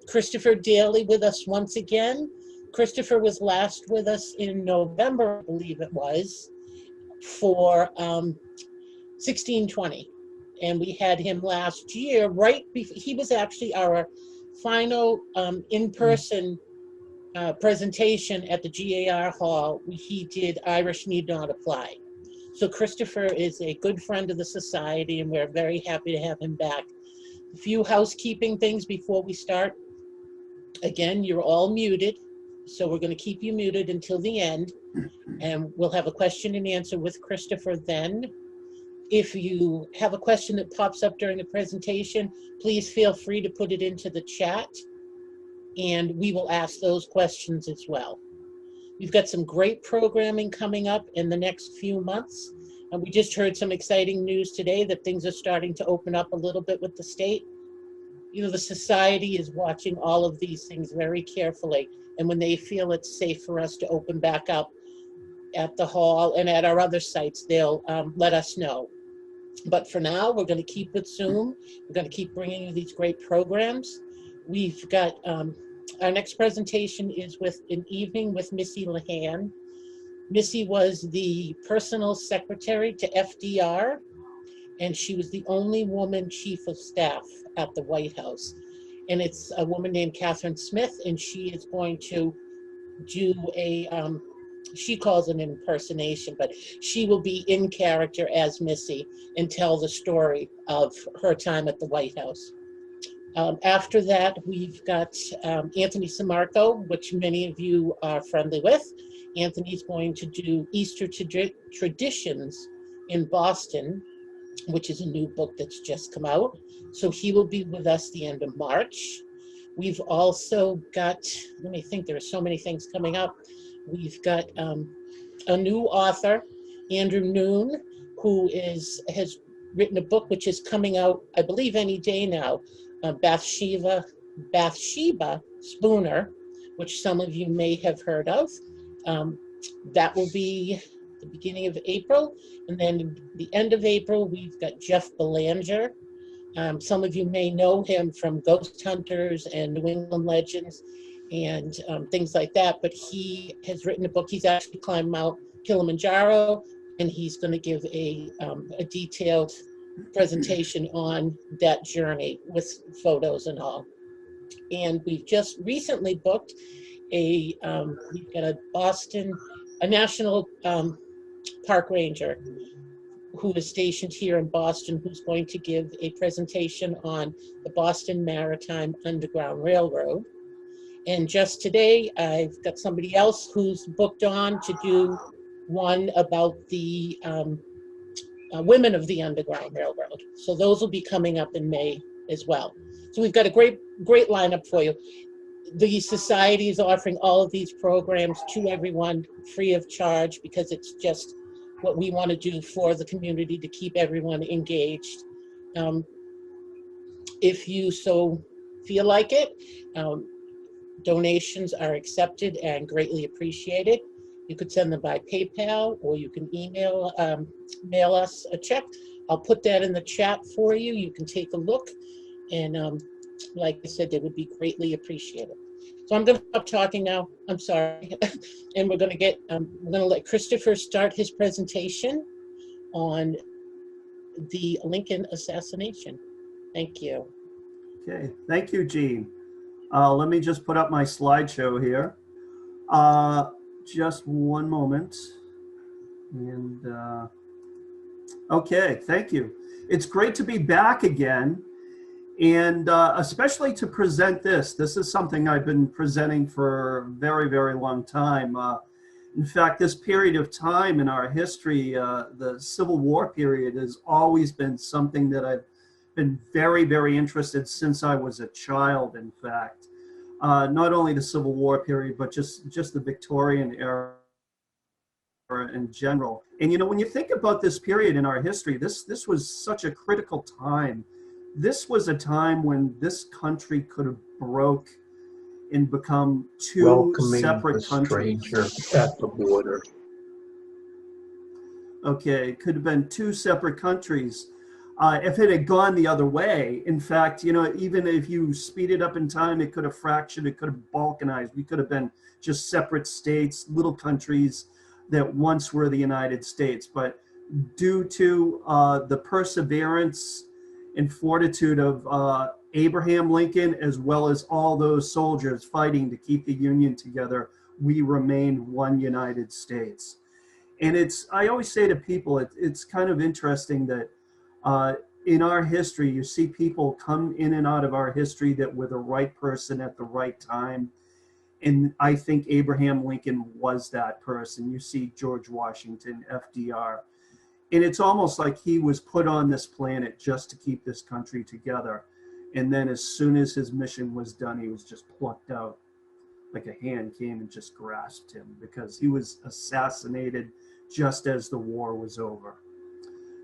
Christopher Daley with us once again. Christopher was last with us in November, I believe it was, for 1620. And we had him last year, right before, he was actually our final in-person presentation at the GAR Hall. He did Irish Need Not Apply. So Christopher is a good friend of the society, and we're very happy to have him back. A few housekeeping things before we start. Again, you're all muted, so we're going to keep you muted until the end, and we'll have a question and answer with Christopher then. If you have a question that pops up during the presentation, please feel free to put it into the chat, and we will ask those questions as well. We've got some great programming coming up in the next few months. And we just heard some exciting news today that things are starting to open up a little bit with the state. You know, the society is watching all of these things very carefully. And when they feel it's safe for us to open back up at the hall and at our other sites, they'll let us know. But for now, we're going to keep with Zoom. We're going to keep bringing you these great programs. We've got our next presentation is with an evening with Missy Lahan. Missy was the personal secretary to FDR, and she was the only woman chief of staff at the White House. And it's a woman named Catherine Smith, and she is going to do a, she calls it an impersonation, but she will be in character as Missy and tell the story of her time at the White House. After that, we've got Anthony Samarco, which many of you are friendly with. Anthony's going to do Easter Traditions in Boston, which is a new book that's just come out. So he will be with us the end of March. We've also got, let me think, there are so many things coming up. We've got a new author, Andrew Noon, who has written a book which is coming out, I believe, any day now. Bathsheba Spooner, which some of you may have heard of. That will be the beginning of April. And then the end of April, we've got Jeff Belanger. Some of you may know him from Ghost Hunters and New England Legends and things like that, but he has written a book. He's actually climbed Mount Kilimanjaro, and he's going to give a detailed presentation on that journey with photos and all. And we've just recently booked we've got a national park ranger who is stationed here in Boston, who's going to give a presentation on the Boston Maritime Underground Railroad. And just today, I've got somebody else who's booked on to do one about the women of the Underground Railroad. So those will be coming up in May as well. So we've got a great lineup for you. The society is offering all of these programs to everyone free of charge because it's just what we want to do for the community to keep everyone engaged. If you so feel like it, donations are accepted and greatly appreciated. You could send them by PayPal, or you can mail us a check. I'll put that in the chat for you. You can take a look. And like I said, they would be greatly appreciated. So I'm going to stop talking now. I'm sorry. And we're going to let Christopher start his presentation on the Lincoln Assassination. Thank you. Okay, thank you, Jean. Let me just put up my slideshow here. Just one moment. And okay, thank you. It's great to be back again, and especially to present this. This is something I've been presenting for a very, very long time. In fact, this period of time in our history, the Civil War period, has always been something that I've been very, very interested since I was a child, in fact. Not only the Civil War period, but just the Victorian era in general. And you know, when you think about this period in our history, this was such a critical time. This was a time when this country could have broke and become two separate countries. Stranger at the border. Okay, it could have been two separate countries. If it had gone the other way, in fact, you know, even if you speed it up in time, it could have fractured, it could have balkanized. We could have been just separate states, little countries that once were the United States. But due to the perseverance and fortitude of Abraham Lincoln, as well as all those soldiers fighting to keep the Union together, we remained one United States. And I always say to people, it's kind of interesting that in our history, you see people come in and out of our history that were the right person at the right time. And I think Abraham Lincoln was that person. You see George Washington, FDR. And it's almost like he was put on this planet just to keep this country together. And then as soon as his mission was done, he was just plucked out, like a hand came and just grasped him, because he was assassinated just as the war was over.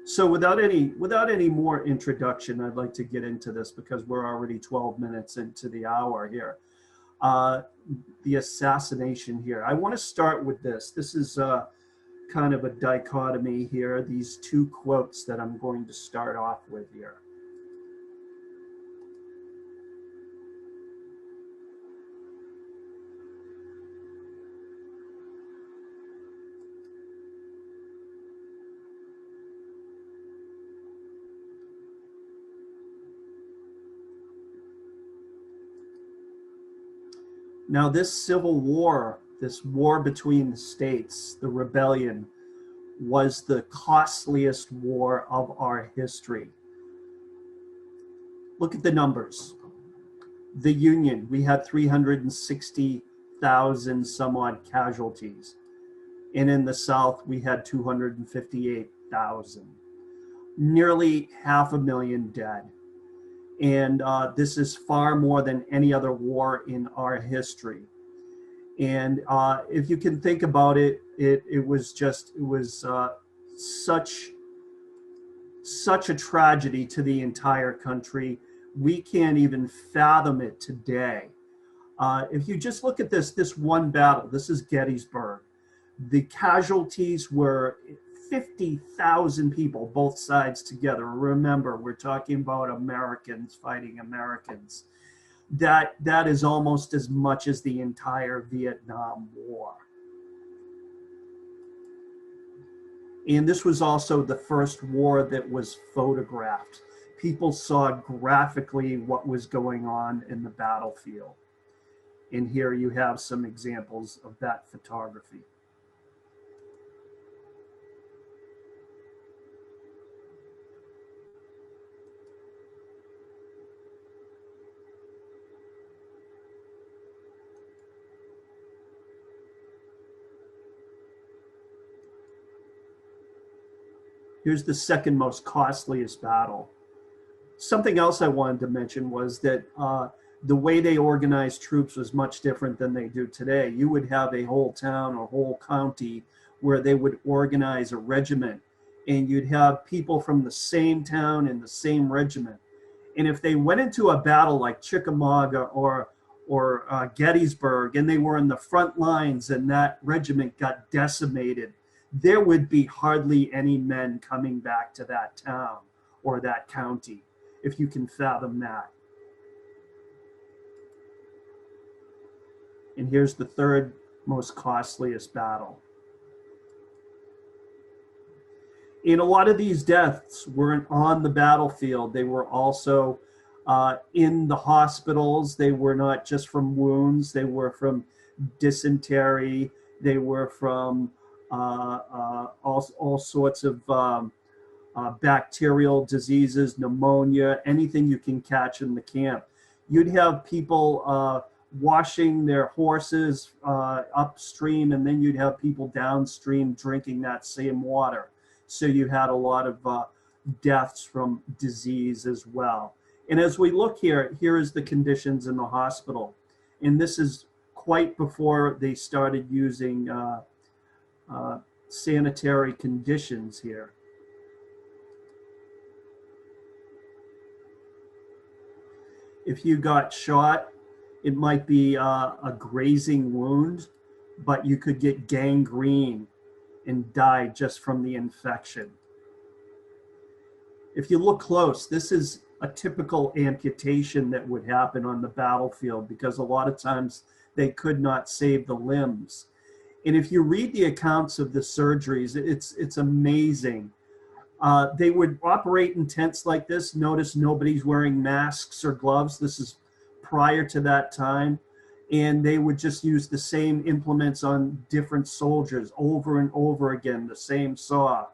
So without any more introduction, I'd like to get into this, because we're already 12 minutes into the hour here. The assassination here. I want to start with this. This is kind of a dichotomy here, these two quotes that I'm going to start off with here. Now, this Civil War, this war between the states, the rebellion, was the costliest war of our history. Look at the numbers. The Union, we had 360,000 some odd casualties. And in the South, we had 258,000. Nearly 500,000 dead. And this is far more than any other war in our history. And if you can think about it, it was such a tragedy to the entire country. We can't even fathom it today. If you just look at this one battle, this is Gettysburg. The casualties were 50,000 people, both sides together. Remember, we're talking about Americans fighting Americans. That is almost as much as the entire Vietnam War. And this was also the first war that was photographed. People saw graphically what was going on in the battlefield. And here you have some examples of that photography. Here's the second most costliest battle. Something else I wanted to mention was that the way they organized troops was much different than they do today. You would have a whole town or whole county where they would organize a regiment, and you'd have people from the same town and the same regiment. And if they went into a battle like Chickamauga or Gettysburg, and they were in the front lines and that regiment got decimated, there would be hardly any men coming back to that town or that county, if you can fathom that. And here's the third most costliest battle. And a lot of these deaths weren't on the battlefield. They were also in the hospitals. They were not just from wounds. They were from dysentery. They were from all sorts of bacterial diseases, pneumonia, anything you can catch in the camp. You'd have people washing their horses upstream, and then you'd have people downstream drinking that same water. So you had a lot of deaths from disease as well. And as we look here is the conditions in the hospital. And this is quite before they started using sanitary conditions here. If you got shot, it might be a grazing wound, but you could get gangrene and die just from the infection. If you look close, this is a typical amputation that would happen on the battlefield because a lot of times they could not save the limbs. And if you read the accounts of the surgeries, it's amazing. They would operate in tents like this. Notice nobody's wearing masks or gloves. This is prior to that time. And they would just use the same implements on different soldiers over and over again, the same saw.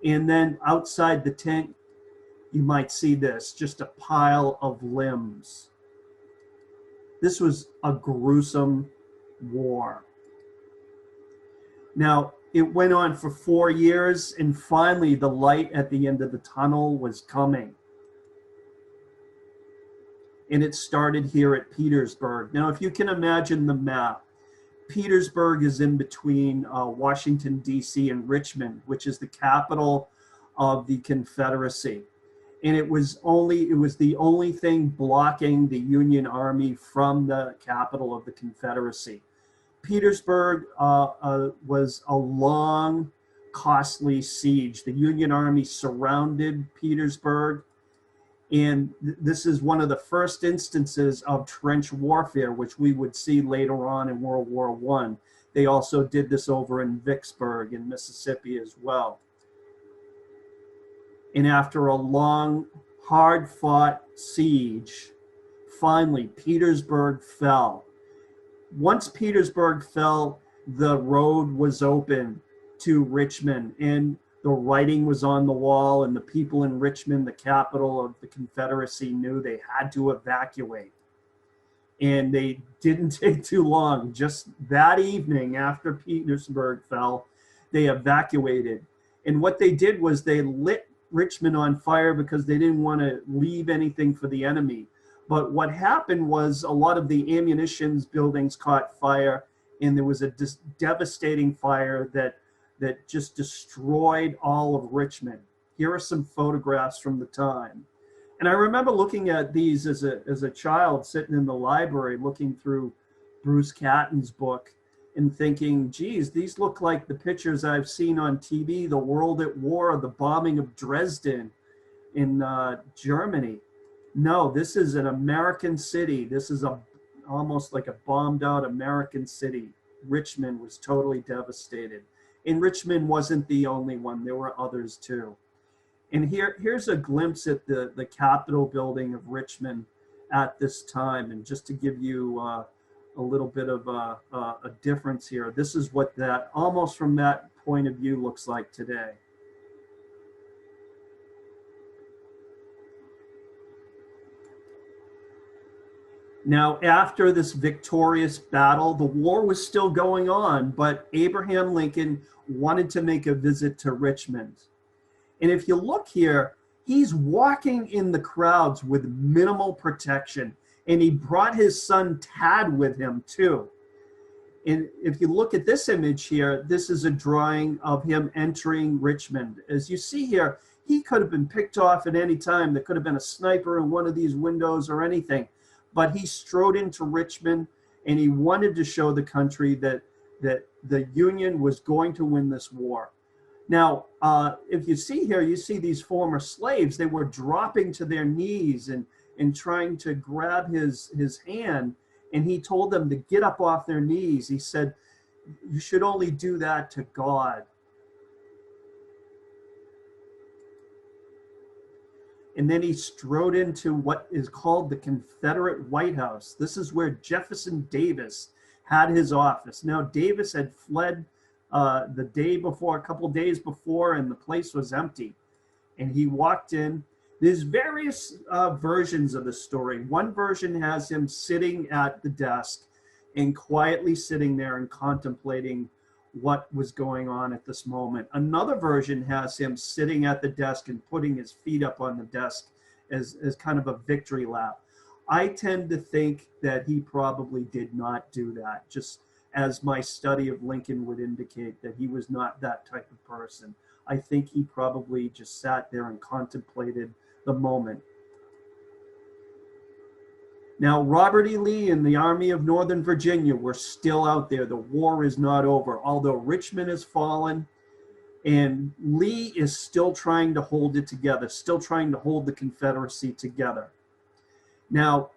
And then outside the tent, you might see this, just a pile of limbs. This was a gruesome war. Now, it went on for 4 years, and finally the light at the end of the tunnel was coming. And it started here at Petersburg. Now, if you can imagine the map, Petersburg is in between Washington, D.C. and Richmond, which is the capital of the Confederacy. And it was the only thing blocking the Union Army from the capital of the Confederacy. Petersburg was a long, costly siege. The Union Army surrounded Petersburg. And this is one of the first instances of trench warfare, which we would see later on in World War I. They also did this over in Vicksburg in Mississippi as well. And after a long, hard-fought siege, finally, Petersburg fell. Once Petersburg fell, the road was open to Richmond, and the writing was on the wall, and the people in Richmond, the capital of the Confederacy, knew they had to evacuate. And they didn't take too long. Just that evening after Petersburg fell, they evacuated. And what they did was they lit Richmond on fire because they didn't want to leave anything for the enemy. But what happened was a lot of the ammunition buildings caught fire, and there was a devastating fire that just destroyed all of Richmond. Here are some photographs from the time. And I remember looking at these as a child sitting in the library looking through Bruce Catton's book and thinking, geez, these look like the pictures I've seen on TV, the World at War, the bombing of Dresden in Germany. No, this is an American city. This is almost like a bombed out American city. Richmond was totally devastated. And Richmond wasn't the only one. There were others too. And here's a glimpse at the Capitol building of Richmond at this time. And just to give you a little bit of a difference here, this is what that, almost from that point of view, looks like today. Now, after this victorious battle, the war was still going on, but Abraham Lincoln wanted to make a visit to Richmond. And if you look here, he's walking in the crowds with minimal protection, and he brought his son Tad with him too. And if you look at this image here, this is a drawing of him entering Richmond. As you see here, he could have been picked off at any time. There could have been a sniper in one of these windows or anything. But he strode into Richmond, and he wanted to show the country that the Union was going to win this war. Now, if you see here, you see these former slaves. They were dropping to their knees and trying to grab his hand, and he told them to get up off their knees. He said, you should only do that to God. And then he strode into what is called the Confederate White House. This is where Jefferson Davis had his office. Now, Davis had fled the day before, a couple days before, and the place was empty. And he walked in. There's various versions of the story. One version has him sitting at the desk and quietly sitting there and contemplating what was going on at this moment. Another version has him sitting at the desk and putting his feet up on the desk as kind of a victory lap. I tend to think that he probably did not do that, just as my study of Lincoln would indicate that he was not that type of person. I think he probably just sat there and contemplated the moment. Now, Robert E. Lee and the Army of Northern Virginia were still out there. The war is not over. Although Richmond has fallen And Lee is still trying to hold it together, still trying to hold the Confederacy together. Now,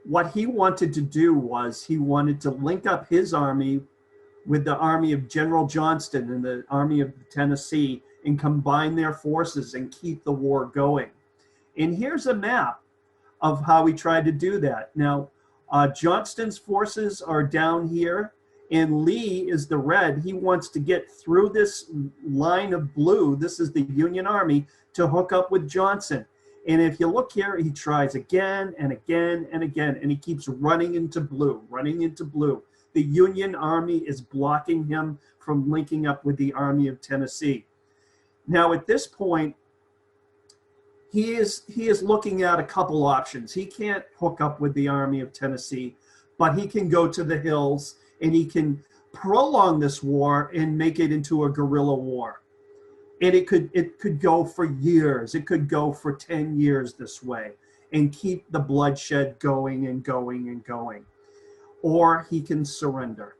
what he wanted to do was he wanted to link up his army with the army of General Johnston and the army of Tennessee and combine their forces and keep the war going. And here's a map of how he tried to do that. Now, Johnston's forces are down here, and Lee is the red. He wants to get through this line of blue. This is the Union Army to hook up with Johnson. And if you look here, he tries again and again and again, and he keeps running into blue, running into blue. The Union Army is blocking him from linking up with the Army of Tennessee. Now, at this point, he is looking at a couple options. He can't hook up with the Army of Tennessee, but he can go to the hills and he can prolong this war and make it into a guerrilla war. And it could go for years. It could go for 10 years this way and keep the bloodshed going and going and going. Or he can surrender.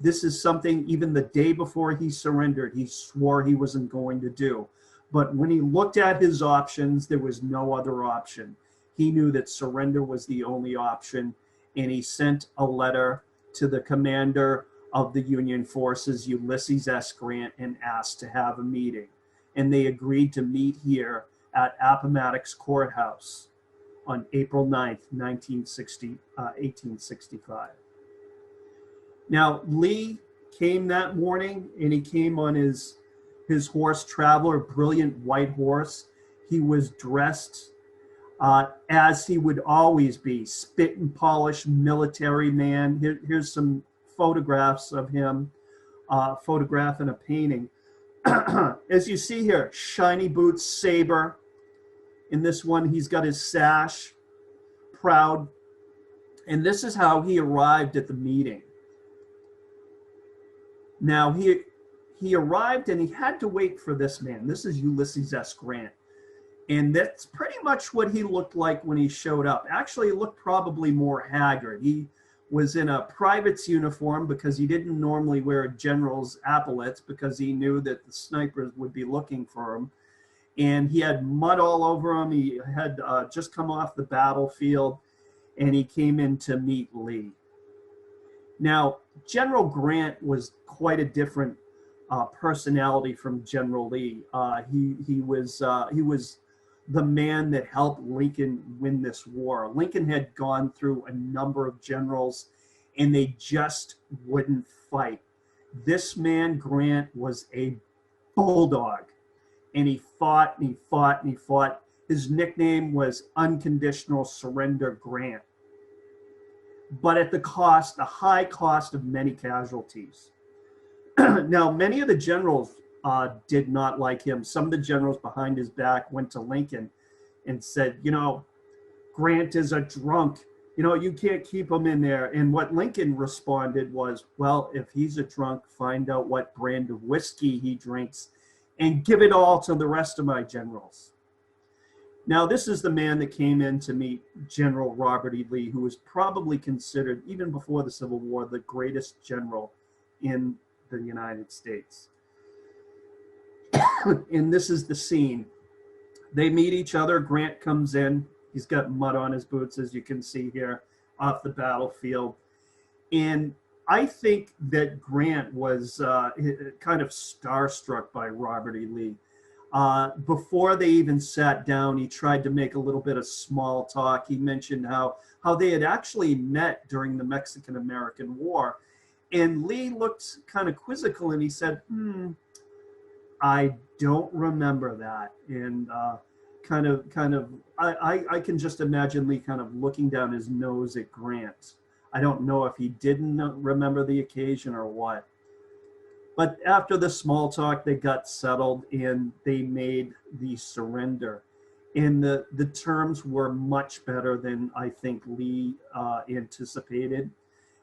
This is something even the day before he surrendered, he swore he wasn't going to do. But when he looked at his options, there was no other option. He knew that surrender was the only option, and he sent a letter to the commander of the Union forces, Ulysses S. Grant, and asked to have a meeting. And they agreed to meet here at Appomattox Courthouse on April 9th, 1865. Now, Lee came that morning, and he came on his horse Traveler, a brilliant white horse. He was dressed as he would always be, spit and polish military man. Here's some photographs of him, photograph and a painting. As you see here, shiny boots, saber. In this one, he's got his sash, proud. And this is how he arrived at the meeting. Now, he arrived and he had to wait for this man. This is Ulysses S. Grant. And that's pretty much what he looked like when he showed up. Actually, he looked probably more haggard. He was in a private's uniform because he didn't normally wear a general's epaulets because he knew that the snipers would be looking for him. And he had mud all over him. He had just come off the battlefield, and he came in to meet Lee. Now, General Grant was quite a different personality from General Lee. He was the man that helped Lincoln win this war. Lincoln had gone through a number of generals, and they just wouldn't fight. This man, Grant, was a bulldog, and he fought and he fought and he fought. His nickname was Unconditional Surrender Grant, but at the high cost of many casualties. Now, many of the generals did not like him. Some of the generals behind his back went to Lincoln and said, you know, Grant is a drunk. You know, you can't keep him in there. And what Lincoln responded was, well, if he's a drunk, find out what brand of whiskey he drinks and give it all to the rest of my generals. Now, this is the man that came in to meet General Robert E. Lee, who was probably considered, even before the Civil War, the greatest general in the United States. And this is the scene. They meet each other. Grant comes in. He's got mud on his boots, as you can see here, off the battlefield. And I think that Grant was kind of starstruck by Robert E. Lee. Before they even sat down, he tried to make a little bit of small talk. He mentioned how they had actually met during the Mexican-American War. And Lee looked kind of quizzical, and he said, I don't remember that. And I can just imagine Lee kind of looking down his nose at Grant. I don't know if he didn't remember the occasion or what. But after the small talk, they got settled and they made the surrender. And the terms were much better than I think Lee anticipated.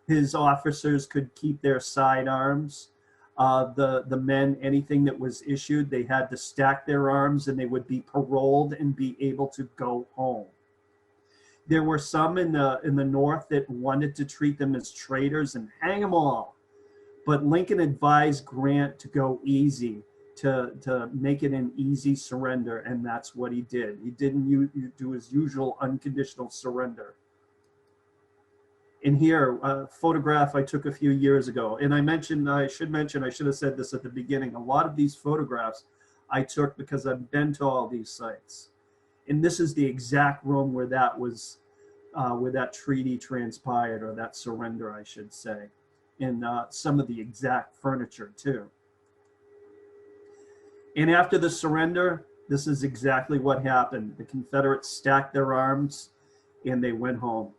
His officers could keep their sidearms. The men, anything that was issued, they had to stack their arms and they would be paroled and be able to go home. There were some in the North that wanted to treat them as traitors and hang them all. But Lincoln advised Grant to go easy, to make it an easy surrender, and that's what he did. He didn't do his usual unconditional surrender. And here, a photograph I took a few years ago, and I should have said this at the beginning, a lot of these photographs I took because I've been to all these sites. And this is the exact room where that was, where that treaty transpired, or that surrender, I should say, and some of the exact furniture too. And after the surrender, this is exactly what happened. The Confederates stacked their arms and they went home.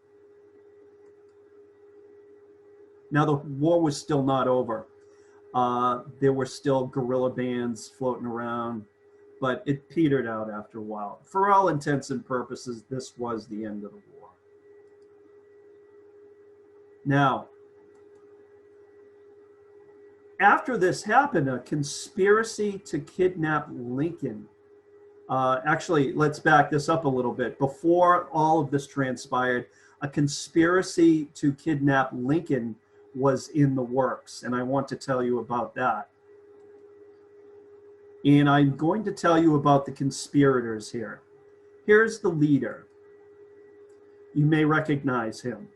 Now, the war was still not over. There were still guerrilla bands floating around, but it petered out after a while. For all intents and purposes, this was the end of the war. Now, after this happened, a conspiracy to kidnap Lincoln. Actually, let's back this up a little bit. Before all of this transpired, a conspiracy to kidnap Lincoln was in the works, and I want to tell you about that. And I'm going to tell you about the conspirators here. Here's the leader. You may recognize him.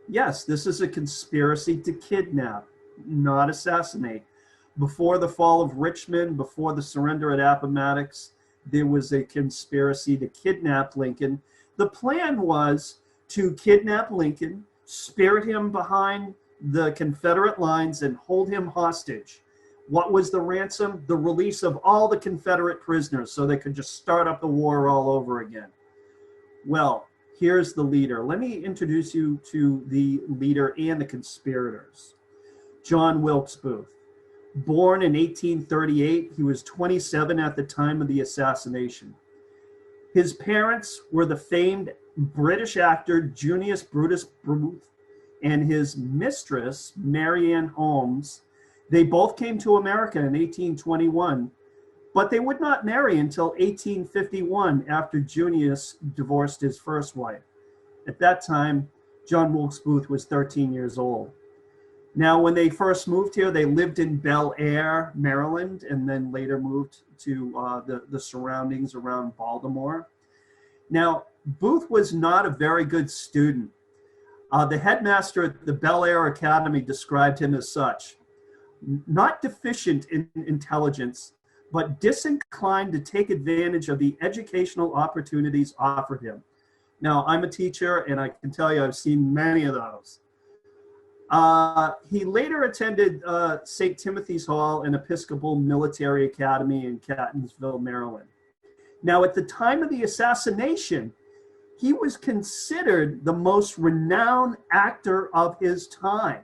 Yes, this is a conspiracy to kidnap, not assassinate. Before the fall of Richmond, before the surrender at Appomattox, there was a conspiracy to kidnap Lincoln. The plan was to kidnap Lincoln, spirit him behind the Confederate lines, and hold him hostage. What was the ransom? The release of all the Confederate prisoners so they could just start up the war all over again. Well, here's the leader. Let me introduce you to the leader and the conspirators. John Wilkes Booth. Born in 1838, he was 27 at the time of the assassination. His parents were the famed British actor Junius Brutus Booth and his mistress, Mary Ann Holmes. They both came to America in 1821, but they would not marry until 1851 after Junius divorced his first wife. At that time, John Wilkes Booth was 13 years old. Now, when they first moved here, they lived in Bel Air, Maryland, and then later moved to the surroundings around Baltimore. Now, Booth was not a very good student. The headmaster at the Bel Air Academy described him as such: not deficient in intelligence, but disinclined to take advantage of the educational opportunities offered him. Now, I'm a teacher, and I can tell you I've seen many of those. He later attended St. Timothy's Hall, an Episcopal military academy in Catonsville, Maryland. Now, at the time of the assassination, he was considered the most renowned actor of his time.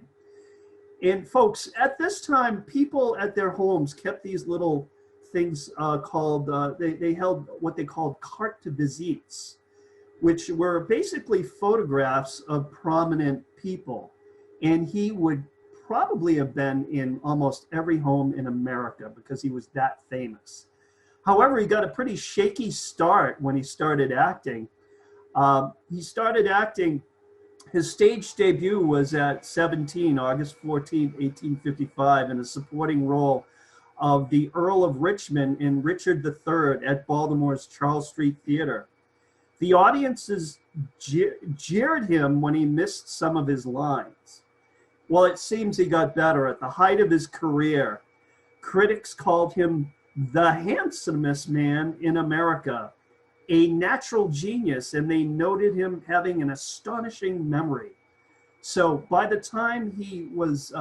And folks, at this time, people at their homes kept these little things called, they held what they called carte de visites, which were basically photographs of prominent people. And he would probably have been in almost every home in America because he was that famous. However, he got a pretty shaky start when he started acting. His stage debut was at 17, August 14, 1855, in a supporting role of the Earl of Richmond in Richard III at Baltimore's Charles Street Theater. The audiences jeered him when he missed some of his lines. Well, it seems he got better. At the height of his career, critics called him the handsomest man in America, a natural genius, and they noted him having an astonishing memory. So by the time he was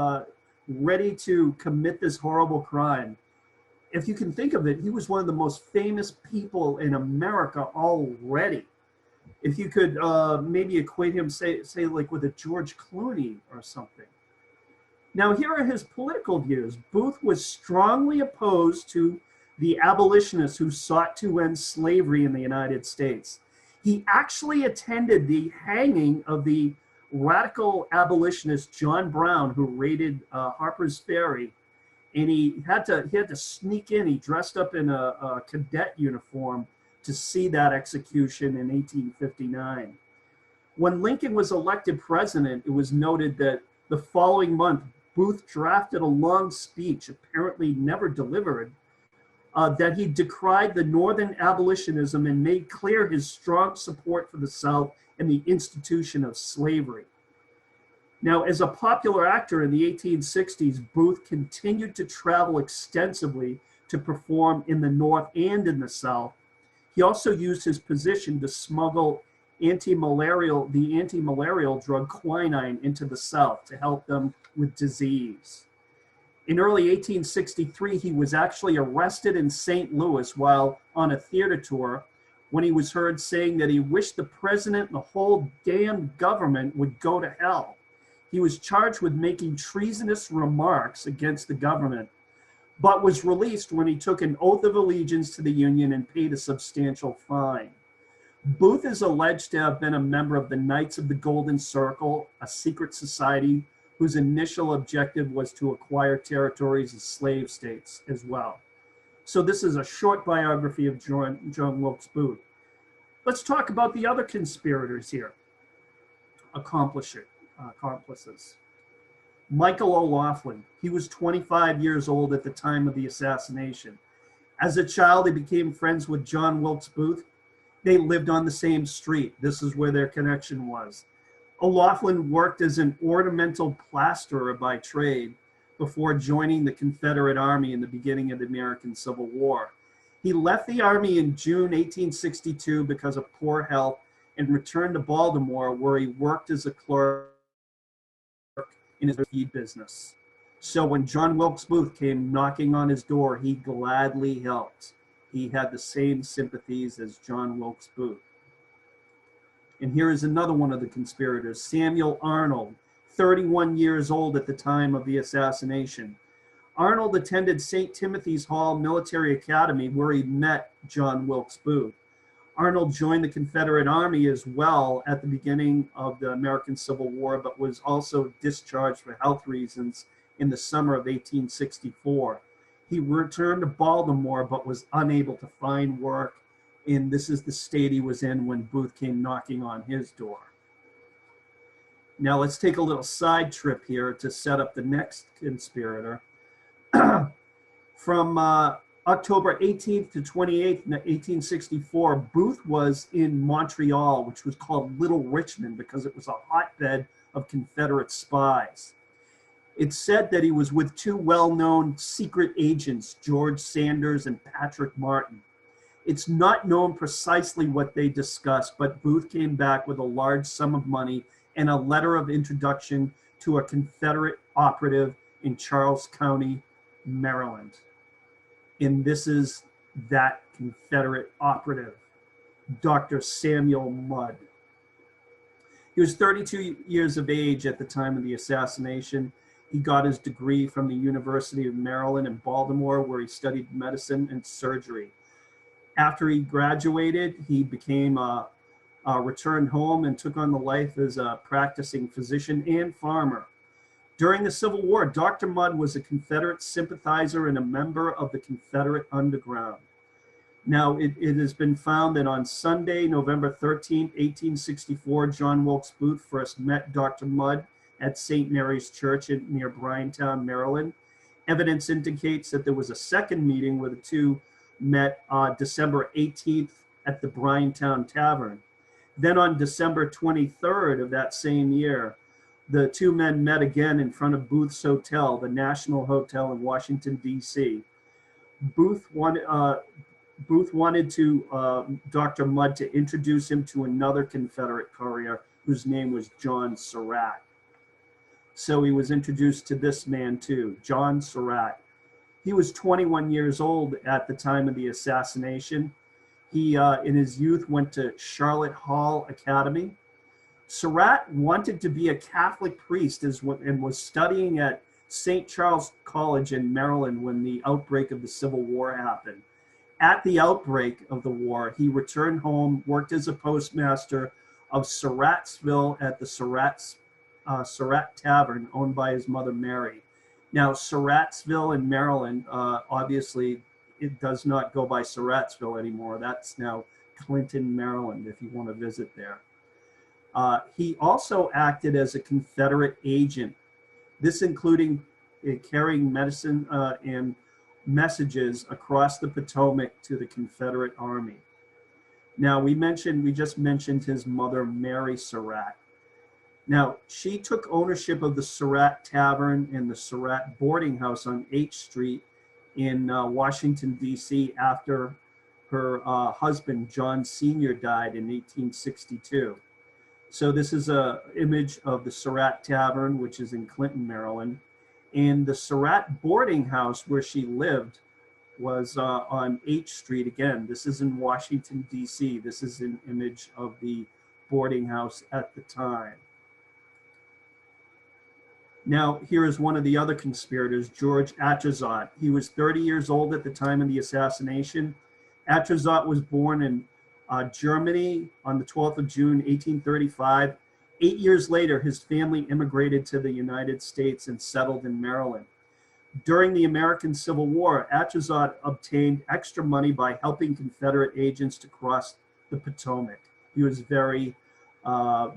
ready to commit this horrible crime, if you can think of it, he was one of the most famous people in America already. If you could maybe equate him, say like with a George Clooney or something. Now, here are his political views. Booth was strongly opposed to the abolitionists who sought to end slavery in the United States. He actually attended the hanging of the radical abolitionist John Brown, who raided Harper's Ferry, and he had to sneak in. He dressed up in a cadet uniform to see that execution in 1859. When Lincoln was elected president, it was noted that the following month, Booth drafted a long speech, apparently never delivered, that he decried the Northern abolitionism and made clear his strong support for the South and the institution of slavery. Now, as a popular actor in the 1860s, Booth continued to travel extensively to perform in the North and in the South. He also used his position to smuggle the anti-malarial drug quinine into the South to help them with disease. In early 1863, he was actually arrested in St. Louis while on a theater tour when he was heard saying that he wished the president and the whole damn government would go to hell. He was charged with making treasonous remarks against the government, but was released when he took an oath of allegiance to the Union and paid a substantial fine. Booth is alleged to have been a member of the Knights of the Golden Circle, a secret society whose initial objective was to acquire territories as slave states as well. So this is a short biography of John Wilkes Booth. Let's talk about the other conspirators here, accomplices. Michael O'Laughlin, he was 25 years old at the time of the assassination. As a child, he became friends with John Wilkes Booth. They lived on the same street. This is where their connection was. O'Laughlin worked as an ornamental plasterer by trade before joining the Confederate Army in the beginning of the American Civil War. He left the Army in June 1862 because of poor health and returned to Baltimore, where he worked as a clerk in his feed business. So when John Wilkes Booth came knocking on his door, he gladly helped. He had the same sympathies as John Wilkes Booth. And here is another one of the conspirators, Samuel Arnold, 31 years old at the time of the assassination. Arnold attended St. Timothy's Hall Military Academy, where he met John Wilkes Booth. Arnold joined the Confederate Army as well at the beginning of the American Civil War, but was also discharged for health reasons in the summer of 1864. He returned to Baltimore, but was unable to find work. And this is the state he was in when Booth came knocking on his door. Now let's take a little side trip here to set up the next conspirator. From October 18th to 28th, 1864, Booth was in Montreal, which was called Little Richmond because it was a hotbed of Confederate spies. It's said that he was with two well-known secret agents, George Sanders and Patrick Martin. It's not known precisely what they discussed, but Booth came back with a large sum of money and a letter of introduction to a Confederate operative in Charles County, Maryland. And this is that Confederate operative, Dr. Samuel Mudd. He was 32 years of age at the time of the assassination. He got his degree from the University of Maryland in Baltimore, where he studied medicine and surgery. After he graduated, he returned home and took on the life as a practicing physician and farmer. During the Civil War, Dr. Mudd was a Confederate sympathizer and a member of the Confederate Underground. Now, it has been found that on Sunday, November 13th, 1864, John Wilkes Booth first met Dr. Mudd at St. Mary's Church near Bryantown, Maryland. Evidence indicates that there was a second meeting where the two met December 18th at the Bryantown Tavern. Then on December 23rd of that same year, the two men met again in front of Booth's Hotel, the National Hotel in Washington, D.C. Booth wanted Dr. Mudd to introduce him to another Confederate courier whose name was John Surratt. So he was introduced to this man too, John Surratt. He was 21 years old at the time of the assassination. He, in his youth, went to Charlotte Hall Academy. Surratt wanted to be a Catholic priest and was studying at St. Charles College in Maryland when the outbreak of the Civil War happened. At the outbreak of the war, he returned home, worked as a postmaster of Surrattsville at the Surratt Tavern owned by his mother, Mary. Now, Surrattsville in Maryland, obviously, it does not go by Surrattsville anymore. That's now Clinton, Maryland, if you want to visit there. He also acted as a Confederate agent, this including carrying medicine and messages across the Potomac to the Confederate Army. Now, we just mentioned his mother, Mary Surratt. Now, she took ownership of the Surratt Tavern and the Surratt Boarding House on H Street in Washington, D.C. after her husband, John Sr., died in 1862. So this is an image of the Surratt Tavern, which is in Clinton, Maryland. And the Surratt Boarding House, where she lived, was on H Street again. This is in Washington, D.C. This is an image of the boarding house at the time. Now, here is one of the other conspirators, George Atzerodt. He was 30 years old at the time of the assassination. Atzerodt was born in Germany on the 12th of June, 1835. 8 years later, his family immigrated to the United States and settled in Maryland. During the American Civil War, Atzerodt obtained extra money by helping Confederate agents to cross the Potomac. He was had a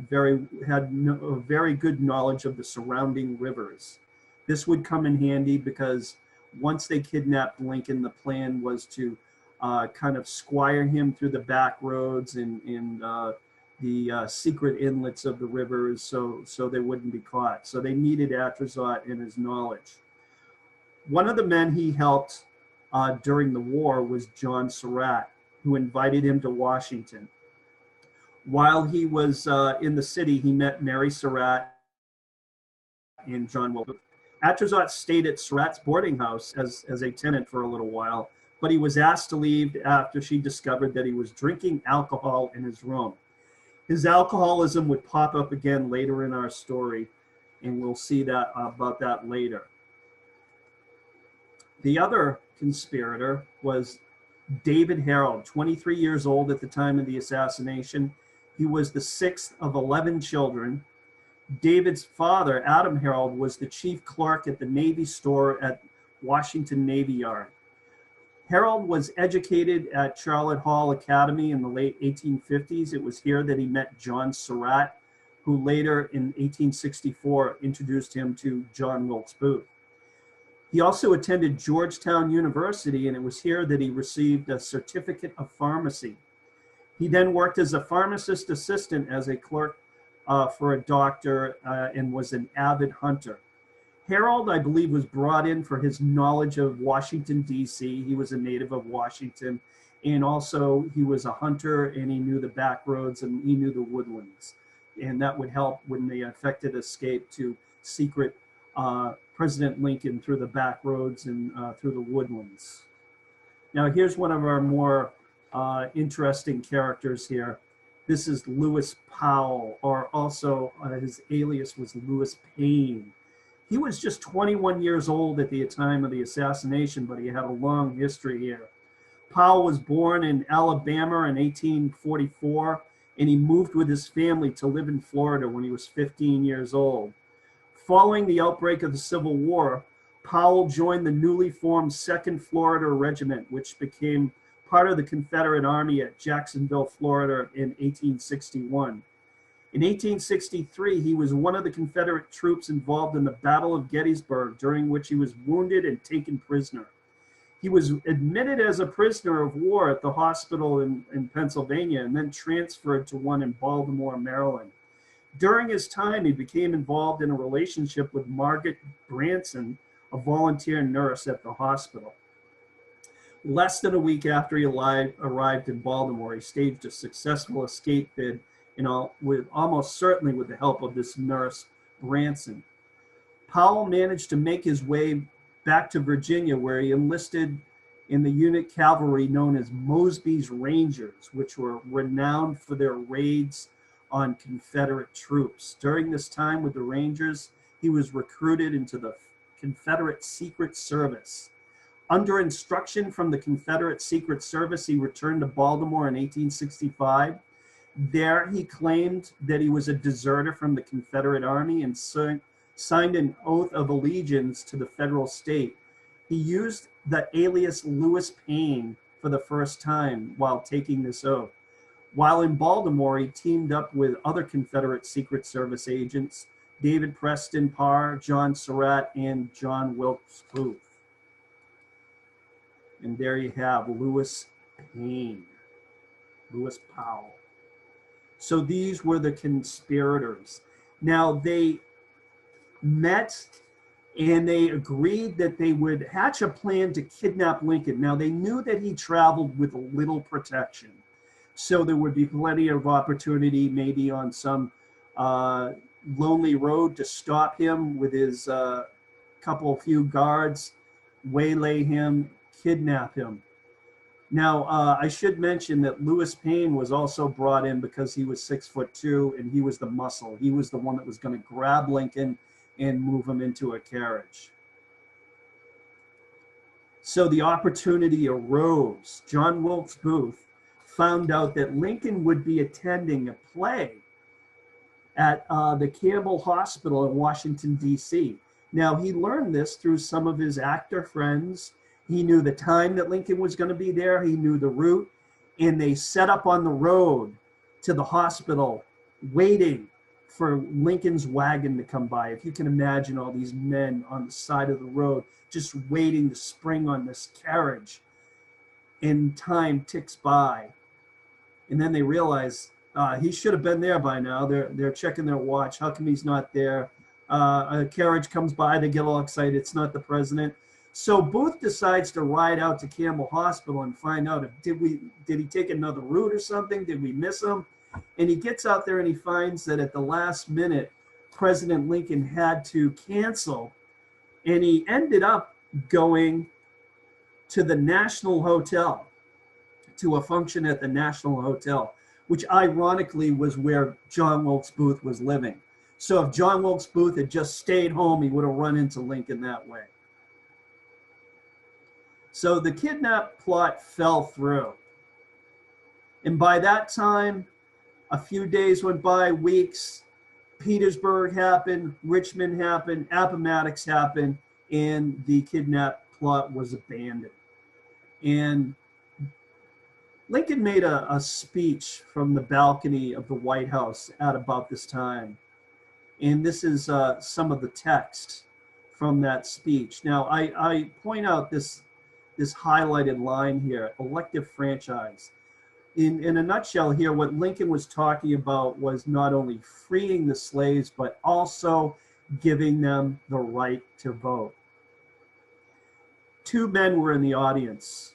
very good knowledge of the surrounding rivers. This would come in handy because once they kidnapped Lincoln, the plan was to kind of squire him through the back roads and the secret inlets of the rivers so they wouldn't be caught. So they needed Atzerodt and his knowledge. One of the men he helped during the war was John Surratt, who invited him to Washington. While he was in the city, he met Mary Surratt and John Wilkes. Atzerodt stayed at Surratt's boarding house as a tenant for a little while, but he was asked to leave after she discovered that he was drinking alcohol in his room. His alcoholism would pop up again later in our story, and we'll see that about that later. The other conspirator was David Harold, 23 years old at the time of the assassination. He was the sixth of 11 children. David's father, Adam Harold, was the chief clerk at the Navy store at Washington Navy Yard. Harold was educated at Charlotte Hall Academy in the late 1850s. It was here that he met John Surratt, who later in 1864 introduced him to John Wilkes Booth. He also attended Georgetown University, and it was here that he received a certificate of pharmacy. He then worked as a pharmacist assistant as a clerk for a doctor and was an avid hunter. Harold, I believe, was brought in for his knowledge of Washington, D.C. He was a native of Washington, and also he was a hunter, and he knew the back roads and he knew the woodlands. And that would help when they effected escape to secret President Lincoln through the back roads and through the woodlands. Now, here's one of our more interesting characters here. This is Lewis Powell, or also his alias was Lewis Payne. He was just 21 years old at the time of the assassination, but he had a long history here. Powell was born in Alabama in 1844, and he moved with his family to live in Florida when he was 15 years old. Following the outbreak of the Civil War, Powell joined the newly formed 2nd Florida Regiment, which became part of the Confederate Army at Jacksonville, Florida in 1861. In 1863, he was one of the Confederate troops involved in the Battle of Gettysburg, during which he was wounded and taken prisoner. He was admitted as a prisoner of war at the hospital in Pennsylvania and then transferred to one in Baltimore, Maryland. During his time, he became involved in a relationship with Margaret Branson, a volunteer nurse at the hospital. Less than a week after he arrived in Baltimore, he staged a successful escape bid, almost certainly with the help of this nurse, Branson. Powell managed to make his way back to Virginia, where he enlisted in the unit cavalry known as Mosby's Rangers, which were renowned for their raids on Confederate troops. During this time with the Rangers, he was recruited into the Confederate Secret Service. Under instruction from the Confederate Secret Service, he returned to Baltimore in 1865. There, he claimed that he was a deserter from the Confederate Army and signed an oath of allegiance to the federal state. He used the alias Lewis Payne for the first time while taking this oath. While in Baltimore, he teamed up with other Confederate Secret Service agents, David Preston Parr, John Surratt, and John Wilkes Booth. And there you have Lewis Payne, Lewis Powell. So these were the conspirators. Now they met and they agreed that they would hatch a plan to kidnap Lincoln. Now they knew that he traveled with little protection. So there would be plenty of opportunity, maybe on some lonely road, to stop him with his few guards, waylay him, kidnap him. Now, I should mention that Lewis Payne was also brought in because he was 6'2" and he was the muscle. He was the one that was going to grab Lincoln and move him into a carriage. So the opportunity arose. John Wilkes Booth found out that Lincoln would be attending a play at the Campbell Hospital in Washington, D.C. Now, he learned this through some of his actor friends. He knew the time that Lincoln was going to be there. He knew the route. And they set up on the road to the hospital, waiting for Lincoln's wagon to come by. If you can imagine all these men on the side of the road, just waiting to spring on this carriage. And time ticks by. And then they realize he should have been there by now. They're checking their watch. How come he's not there? A carriage comes by. They get all excited. It's not the president. So Booth decides to ride out to Campbell Hospital and find out if did he take another route or something? Did we miss him? And he gets out there and he finds that at the last minute, President Lincoln had to cancel, and he ended up going to the National Hotel, to a function at the National Hotel, which ironically was where John Wilkes Booth was living. So if John Wilkes Booth had just stayed home, he would have run into Lincoln that way. So the kidnap plot fell through. And by that time, a few days went by, weeks. Petersburg happened, Richmond happened, Appomattox happened, and the kidnap plot was abandoned. And Lincoln made a speech from the balcony of the White House at about this time. And this is some of the text from that speech. Now, I point out this highlighted line here, elective franchise. In a nutshell here, what Lincoln was talking about was not only freeing the slaves, but also giving them the right to vote. Two men were in the audience,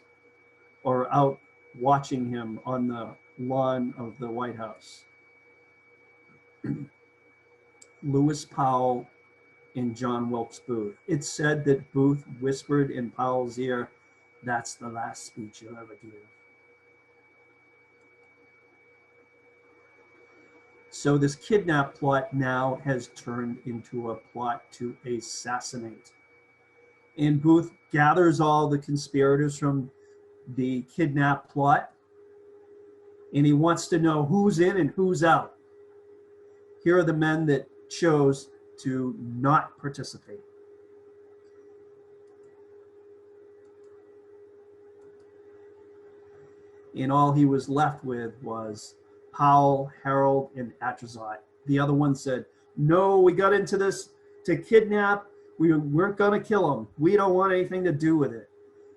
or out watching him on the lawn of the White House. Lewis Powell and John Wilkes Booth. It's said that Booth whispered in Powell's ear, "That's the last speech you'll ever give." So this kidnap plot now has turned into a plot to assassinate. And Booth gathers all the conspirators from the kidnap plot, and he wants to know who's in and who's out. Here are the men that chose to not participate. And all he was left with was Powell, Harold, and Atzerodt. The other one said, "No, we got into this to kidnap. We weren't going to kill him. We don't want anything to do with it."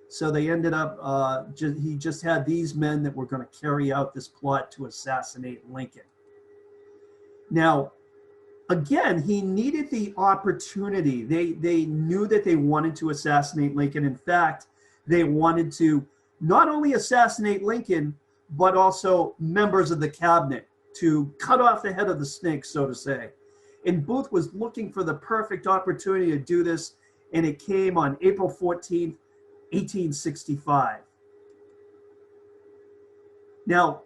So they ended up, he just had these men that were going to carry out this plot to assassinate Lincoln. Now, again, he needed the opportunity. They knew that they wanted to assassinate Lincoln. In fact, they wanted to not only assassinate Lincoln, but also members of the cabinet, to cut off the head of the snake, so to say. And Booth was looking for the perfect opportunity to do this, and it came on April 14th, 1865. Now,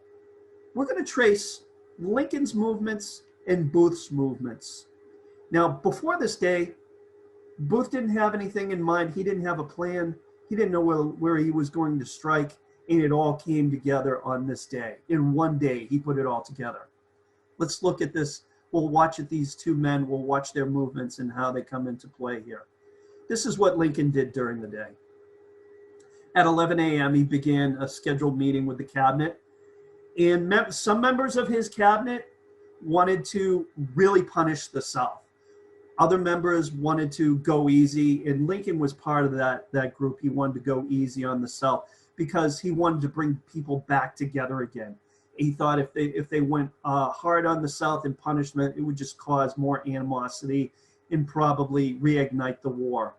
we're going to trace Lincoln's movements and Booth's movements. Now, before this day, Booth didn't have anything in mind. He didn't have a plan. He didn't know where he was going to strike, and it all came together on this day. In one day, he put it all together. Let's look at this. We'll watch at these two men. We'll watch their movements and how they come into play here. This is what Lincoln did during the day. At 11 a.m., he began a scheduled meeting with the cabinet. And some members of his cabinet wanted to really punish the South. Other members wanted to go easy, and Lincoln was part of that group. He wanted to go easy on the South because he wanted to bring people back together again. He thought if they went hard on the South in punishment, it would just cause more animosity and probably reignite the war.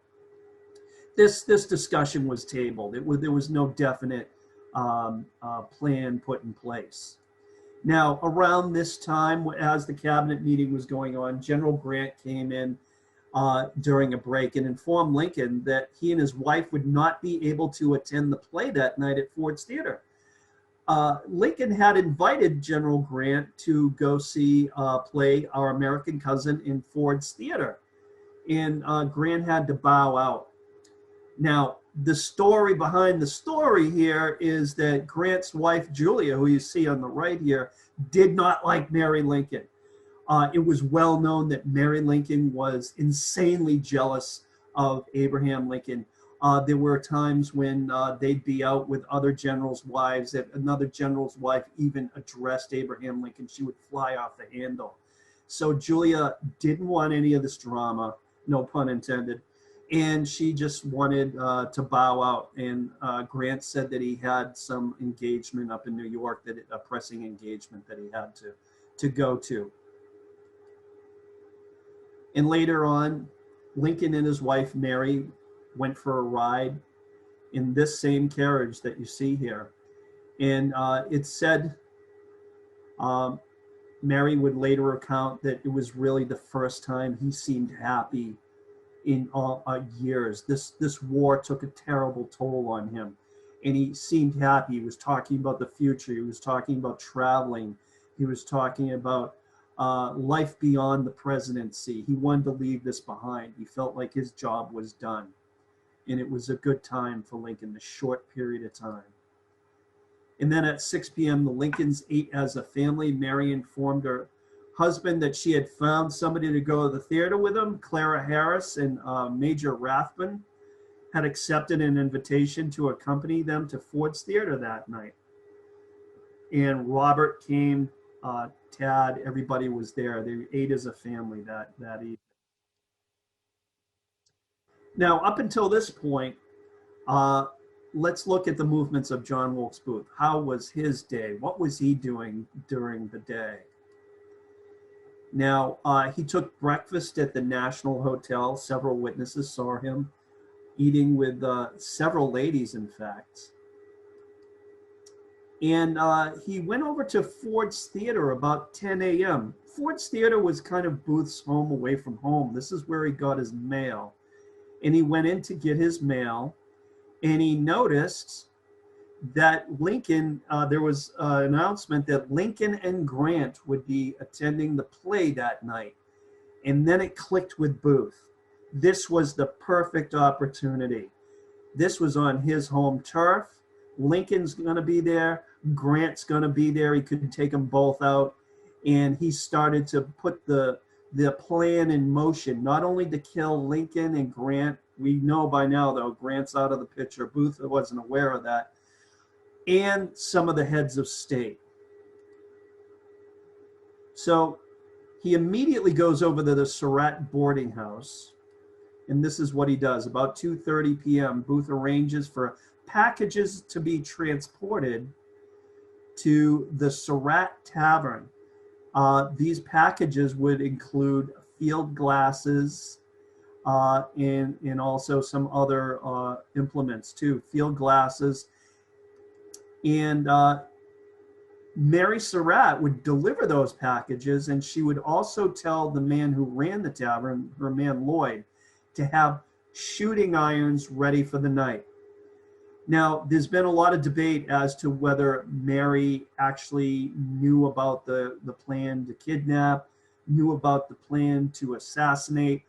This discussion was tabled. There was no definite plan put in place. Now, around this time, as the cabinet meeting was going on, General Grant came in during a break and informed Lincoln that he and his wife would not be able to attend the play that night at Ford's Theater. Lincoln had invited General Grant to go see a play, Our American Cousin, in Ford's Theater, and Grant had to bow out. Now, the story behind the story here is that Grant's wife, Julia, who you see on the right here, did not like Mary Lincoln. It was well known that Mary Lincoln was insanely jealous of Abraham Lincoln. There were times when they'd be out with other generals' wives, and another general's wife even addressed Abraham Lincoln. She would fly off the handle. So Julia didn't want any of this drama, no pun intended. And she just wanted to bow out. And Grant said that he had some engagement up in New York, a pressing engagement that he had to go to. And later on, Lincoln and his wife, Mary, went for a ride in this same carriage that you see here. And it said, Mary would later recount that it was really the first time he seemed happy in years. This war took a terrible toll on him, and he seemed happy. He was talking about the future. He was talking about traveling. He was talking about life beyond the presidency. He wanted to leave this behind. He felt like his job was done, and it was a good time for Lincoln, a short period of time. And then at 6 p.m., the Lincolns ate as a family. Mary informed her husband that she had found somebody to go to the theater with him. Clara Harris and Major Rathbun had accepted an invitation to accompany them to Ford's Theater that night. And Robert came, Tad, everybody was there. They ate as a family that evening. Now, up until this point, let's look at the movements of John Wilkes Booth. How was his day? What was he doing during the day? Now, he took breakfast at the National Hotel. Several witnesses saw him eating with several ladies, in fact. And he went over to Ford's Theater about 10 a.m. Ford's Theater was kind of Booth's home away from home. This is where he got his mail. And he went in to get his mail, and he noticed that Lincoln, there was an announcement that Lincoln and Grant would be attending the play that night. And then it clicked with Booth. This was the perfect opportunity. This was on his home turf. Lincoln's going to be there. Grant's going to be there. He could take them both out. And he started to put the plan in motion, not only to kill Lincoln and Grant. We know by now, though, Grant's out of the picture. Booth wasn't aware of that. And some of the heads of state. So he immediately goes over to the Surratt boarding house. And this is what he does. About 2:30 p.m., Booth arranges for packages to be transported to the Surratt Tavern. These packages would include field glasses and also some other implements too, field glasses. And Mary Surratt would deliver those packages, and she would also tell the man who ran the tavern, her man Lloyd, to have shooting irons ready for the night. Now, there's been a lot of debate as to whether Mary actually knew about the plan to kidnap, knew about the plan to assassinate,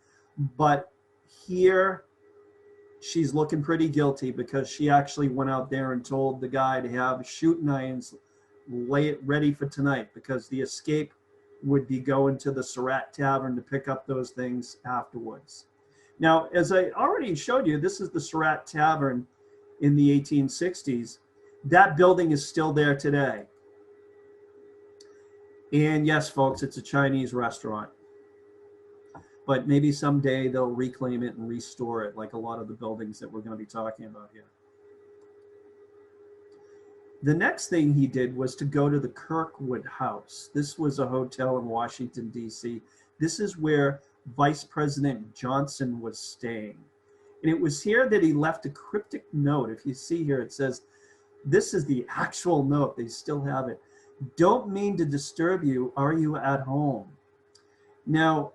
but here she's looking pretty guilty because she actually went out there and told the guy to have shooting irons ready for tonight because the escape would be going to the Surratt Tavern to pick up those things afterwards. Now, as I already showed you, this is the Surratt Tavern in the 1860s. That building is still there today. And yes, folks, it's a Chinese restaurant. but maybe someday they'll reclaim it and restore it, like a lot of the buildings that we're going to be talking about here. The next thing he did was to go to the Kirkwood House. This was a hotel in Washington, D.C. This is where Vice President Johnson was staying. And it was here that he left a cryptic note. If you see here, it says, this is the actual note. They still have it. Don't mean to disturb you. Are you at home? Now,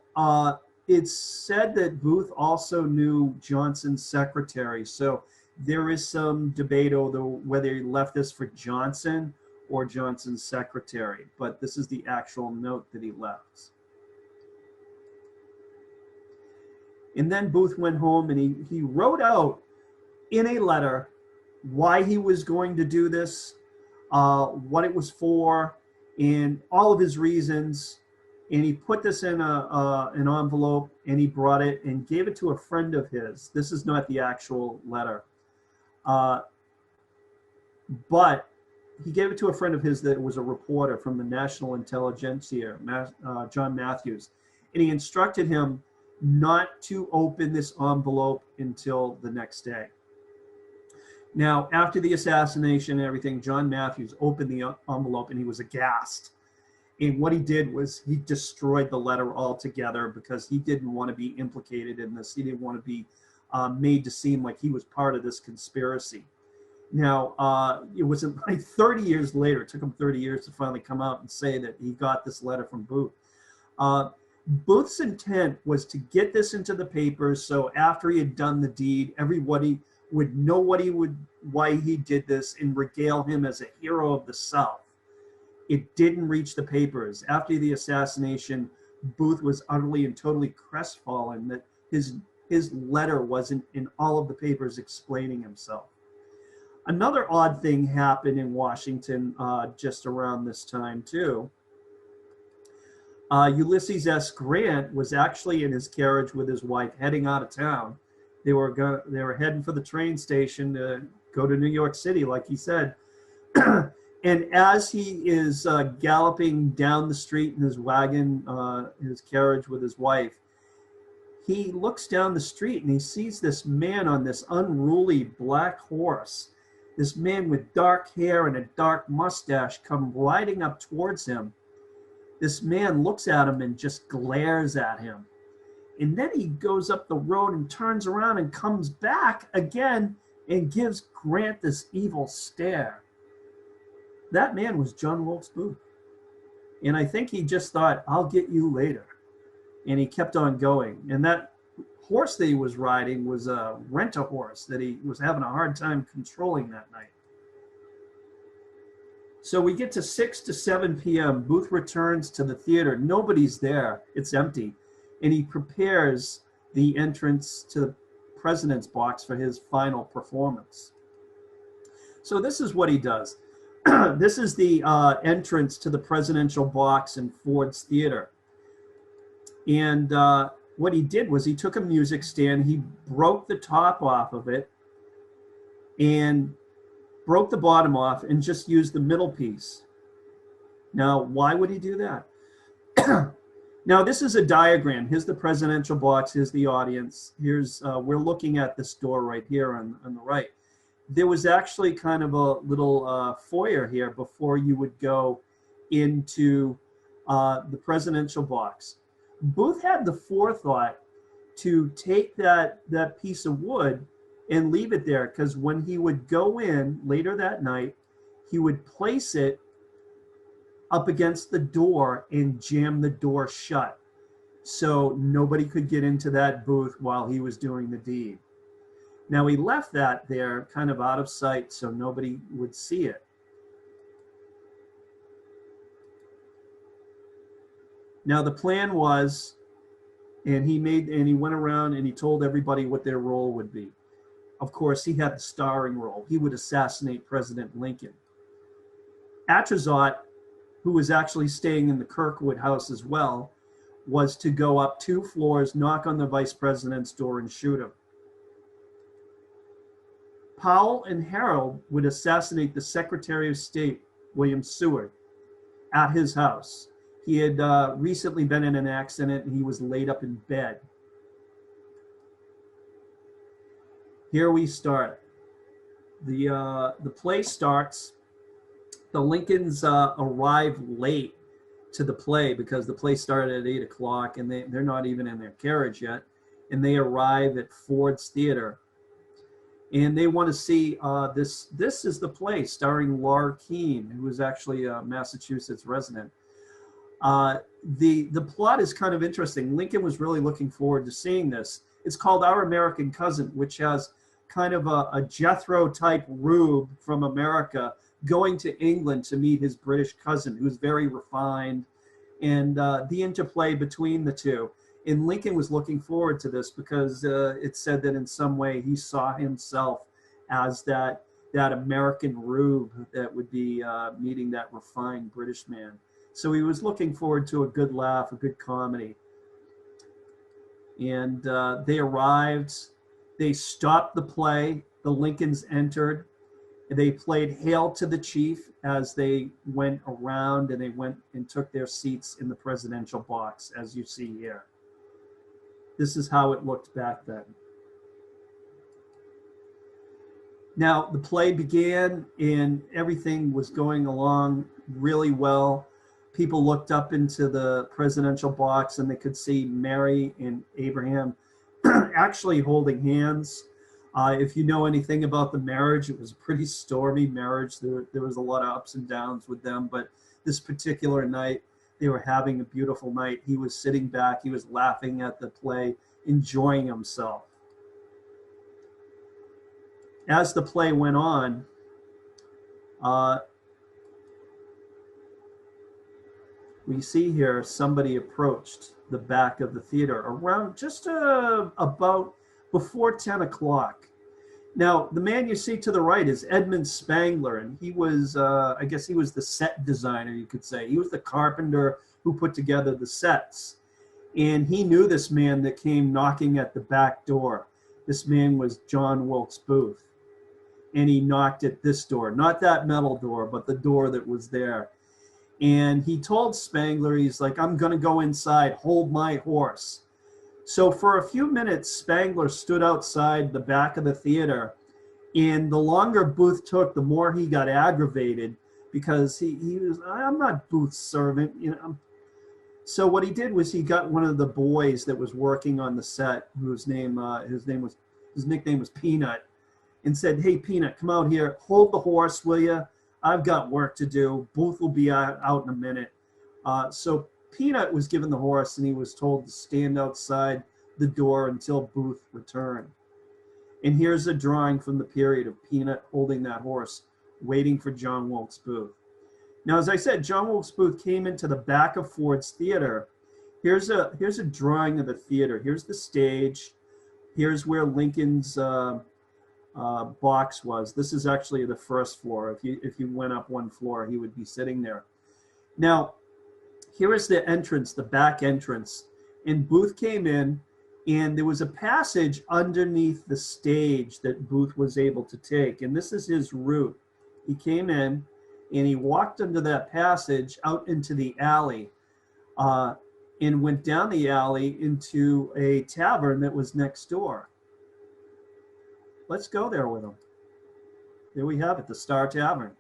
it's said that Booth also knew Johnson's secretary. So there is some debate over whether he left this for Johnson or Johnson's secretary. But this is the actual note that he left. And then Booth went home and he wrote out in a letter why he was going to do this, what it was for, and all of his reasons. And he put this in an envelope, and he brought it and gave it to a friend of his. This is not the actual letter. But he gave it to a friend of his that was a reporter from the National Intelligentsia, John Matthews. And he instructed him not to open this envelope until the next day. Now, after the assassination and everything, John Matthews opened the envelope and he was aghast. And what he did was he destroyed the letter altogether because he didn't want to be implicated in this. He didn't want to be made to seem like he was part of this conspiracy. Now, it wasn't like 30 years later, it took him 30 years to finally come out and say that he got this letter from Booth. Booth's intent was to get this into the papers so after he had done the deed, everybody would know why he did this and regale him as a hero of the South. It didn't reach the papers. After the assassination, Booth was utterly and totally crestfallen that his letter wasn't in all of the papers explaining himself. Another odd thing happened in Washington just around this time too. Ulysses S. Grant was actually in his carriage with his wife heading out of town. They were heading for the train station to go to New York City, like he said. And as he is galloping down the street in his wagon, his carriage with his wife, he looks down the street and he sees this man on this unruly black horse. This man with dark hair and a dark mustache come riding up towards him. This man looks at him and just glares at him. And then he goes up the road and turns around and comes back again and gives Grant this evil stare. That man was John Wilkes Booth. And I think he just thought, I'll get you later. And he kept on going. And that horse that he was riding was a rent-a-horse that he was having a hard time controlling that night. So we get to 6 to 7 p.m. Booth returns to the theater. Nobody's there. It's empty. And he prepares the entrance to the president's box for his final performance. So this is what he does. This is the entrance to the presidential box in Ford's Theater. And what he did was he took a music stand, he broke the top off of it, and broke the bottom off and just used the middle piece. Now, why would he do that? Now, this is a diagram. Here's the presidential box. Here's the audience. Here's we're looking at this door right here on the right. There was actually kind of a little foyer here before you would go into the presidential box. Booth had the forethought to take that piece of wood and leave it there, because when he would go in later that night, he would place it up against the door and jam the door shut so nobody could get into that booth while he was doing the deed. Now, he left that there kind of out of sight so nobody would see it. Now, the plan was, and he went around and he told everybody what their role would be. Of course, he had the starring role. He would assassinate President Lincoln. Atzerodt, who was actually staying in the Kirkwood House as well, was to go up 2 floors, knock on the vice president's door, and shoot him. Powell and Harold would assassinate the Secretary of State, William Seward, at his house. He had recently been in an accident and he was laid up in bed. Here we start. The play starts. The Lincolns arrive late to the play because the play started at 8 o'clock and they're not even in their carriage yet. And they arrive at Ford's Theater. And they want to see this. This is the play starring Laura Keene, who was actually a Massachusetts resident. The plot is kind of interesting. Lincoln was really looking forward to seeing this. It's called Our American Cousin, which has kind of a Jethro type rube from America going to England to meet his British cousin, who's very refined, and the interplay between the two. And Lincoln was looking forward to this because it said that in some way he saw himself as that American rube that would be meeting that refined British man. So he was looking forward to a good laugh, a good comedy. And they arrived. They stopped the play. The Lincolns entered. They played Hail to the Chief as they went around, and they went and took their seats in the presidential box, as you see here. This is how it looked back then. Now, the play began, and everything was going along really well. People looked up into the presidential box, and they could see Mary and Abraham actually holding hands. If you know anything about the marriage, it was a pretty stormy marriage. There was a lot of ups and downs with them, but this particular night, they were having a beautiful night. He was sitting back, he was laughing at the play, enjoying himself. As the play went on, we see here somebody approached the back of the theater around just about before 10 o'clock. Now, the man you see to the right is Edmund Spangler, and he was, I guess he was the set designer, you could say. He was the carpenter who put together the sets. And he knew this man that came knocking at the back door. This man was John Wilkes Booth. And he knocked at this door, not that metal door, but the door that was there. And he told Spangler, he's like, I'm going to go inside, hold my horse. So for a few minutes, Spangler stood outside the back of the theater, and the longer Booth took, the more he got aggravated because he was, I'm not Booth's servant, you know. So what he did was he got one of the boys that was working on the set, his nickname was Peanut, and said, hey, Peanut, come out here, hold the horse, will you? I've got work to do. Booth will be out in a minute. So Peanut was given the horse, and he was told to stand outside the door until Booth returned. And here's a drawing from the period of Peanut holding that horse, waiting for John Wilkes Booth. Now, as I said, John Wilkes Booth came into the back of Ford's Theater. Here's a drawing of the theater. Here's the stage. Here's where Lincoln's box was. This is actually the first floor. If you went up one floor, he would be sitting there. Now, here is the entrance, the back entrance. And Booth came in, and there was a passage underneath the stage that Booth was able to take. And this is his route. He came in, and he walked under that passage out into the alley and went down the alley into a tavern that was next door. Let's go there with him. There we have it, the Star Tavern.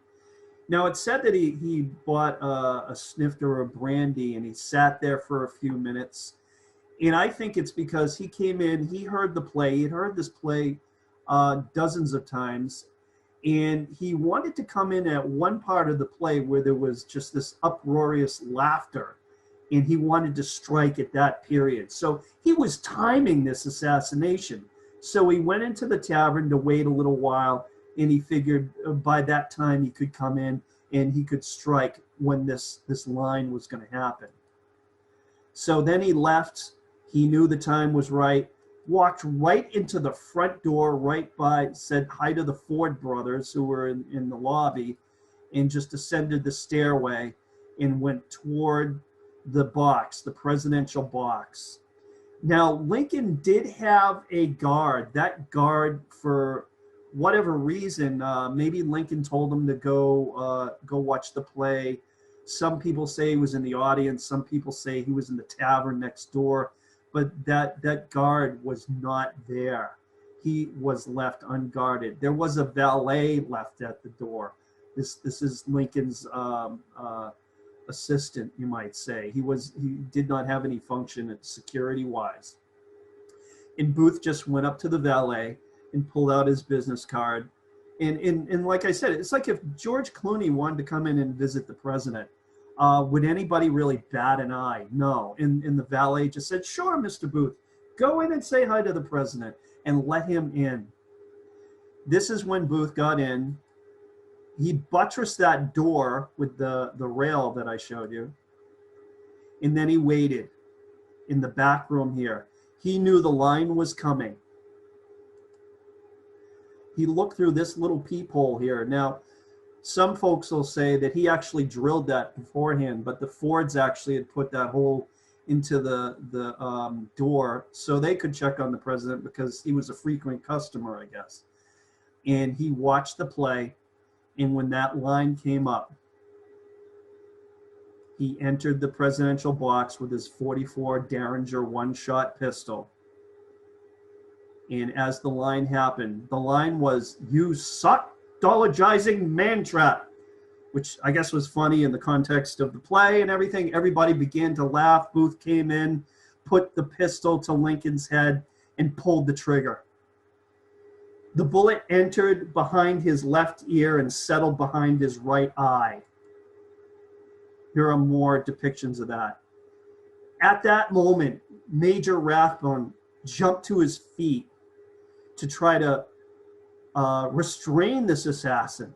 Now, it said that he bought a snifter of brandy, and he sat there for a few minutes. And I think it's because he came in, he heard the play, he'd heard this play dozens of times, and he wanted to come in at one part of the play where there was just this uproarious laughter, and he wanted to strike at that period. So he was timing this assassination. So he went into the tavern to wait a little while, and he figured by that time he could come in and he could strike when this line was going to happen. So then he left. He knew the time was right, walked right into the front door, right by, said hi to the Ford brothers who were in the lobby, and just ascended the stairway and went toward the box, the presidential box. Now, Lincoln did have a guard. That guard, for whatever reason, maybe Lincoln told him to go watch the play. Some people say he was in the audience. Some people say he was in the tavern next door. But that guard was not there. He was left unguarded. There was a valet left at the door. This is Lincoln's assistant, you might say. He did not have any function security-wise. And Booth just went up to the valet and pulled out his business card. And like I said, it's like if George Clooney wanted to come in and visit the president, would anybody really bat an eye? No. And the valet just said, sure, Mr. Booth, go in and say hi to the president, and let him in. This is when Booth got in. He buttressed that door with the rail that I showed you. And then he waited in the back room here. He knew the line was coming. He looked through this little peephole here. Now, some folks will say that he actually drilled that beforehand, but the Fords actually had put that hole into the door so they could check on the president because he was a frequent customer, I guess. And he watched the play, and when that line came up, he entered the presidential box with his .44 Derringer one-shot pistol. And as the line happened, the line was, "You sock-dologizing man-trap," which I guess was funny in the context of the play and everything. Everybody began to laugh. Booth came in, put the pistol to Lincoln's head, and pulled the trigger. The bullet entered behind his left ear and settled behind his right eye. Here are more depictions of that. At that moment, Major Rathbone jumped to his feet to try to restrain this assassin.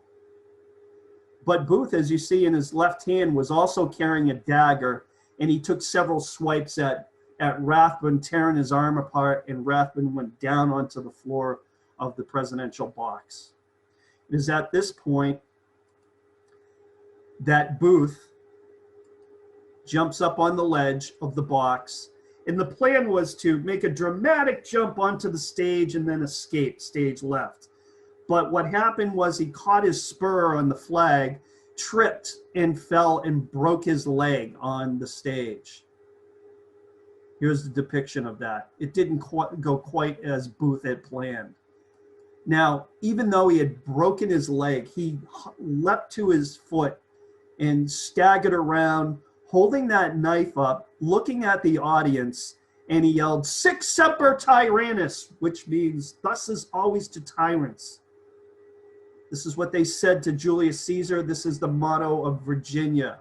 But Booth, as you see in his left hand, was also carrying a dagger, and he took several swipes at Rathbone, tearing his arm apart, and Rathbone went down onto the floor of the presidential box. It is at this point that Booth jumps up on the ledge of the box, and the plan was to make a dramatic jump onto the stage and then escape stage left. But what happened was he caught his spur on the flag, tripped, and fell and broke his leg on the stage. Here's the depiction of that. It didn't go quite as Booth had planned. Now, even though he had broken his leg, he leapt to his foot and staggered around, holding that knife up, looking at the audience, and he yelled, "Sic semper tyrannis," which means, "Thus is always to tyrants." This is what they said to Julius Caesar. This is the motto of Virginia.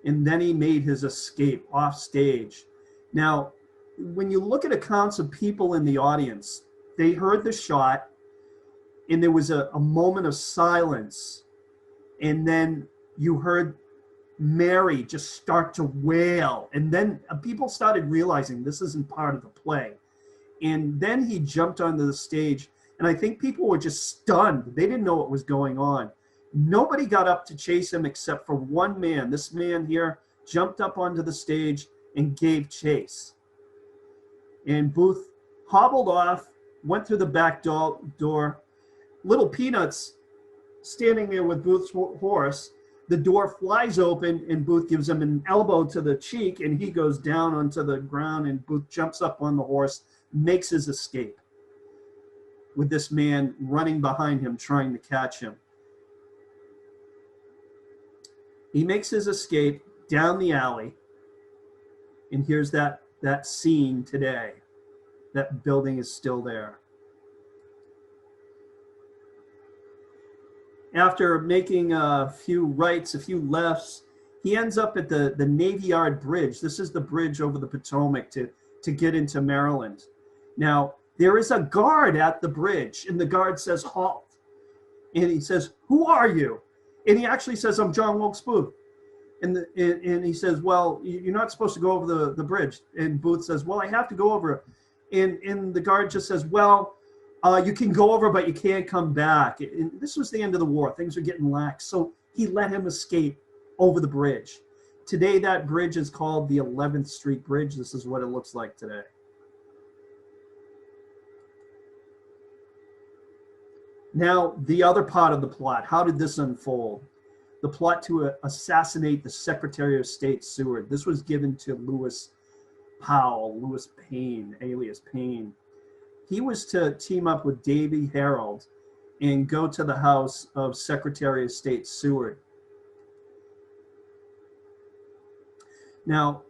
And then he made his escape off stage. Now, when you look at accounts of people in the audience, they heard the shot, and there was a moment of silence, and then you heard Mary just start to wail, and then people started realizing this isn't part of the play. And then he jumped onto the stage, and I think people were just stunned. They didn't know what was going on. Nobody got up to chase him except for one man. This man here jumped up onto the stage and gave chase. And Booth hobbled off, went through the back door. Little Peanuts standing there with Booth's horse. The door flies open, and Booth gives him an elbow to the cheek, and he goes down onto the ground, and Booth jumps up on the horse, makes his escape, with this man running behind him, trying to catch him. He makes his escape down the alley, and here's that scene today. That building is still there. After making a few rights, a few lefts, he ends up at the Navy Yard Bridge. This is the bridge over the Potomac to get into Maryland. Now, there is a guard at the bridge, and the guard says, "Halt." And he says, "Who are you?" And he actually says, "I'm John Wilkes Booth." And he says, "Well, you're not supposed to go over the bridge." And Booth says, "Well, I have to go over." And the guard just says, "Well, you can go over, but you can't come back." And this was the end of the war. Things were getting lax. So he let him escape over the bridge. Today, that bridge is called the 11th Street Bridge. This is what it looks like today. Now, the other part of the plot, how did this unfold? the plot to assassinate the Secretary of State Seward. This was given to Lewis Payne, alias Payne. He was to team up with Davy Harold and go to the house of Secretary of State Seward. Now,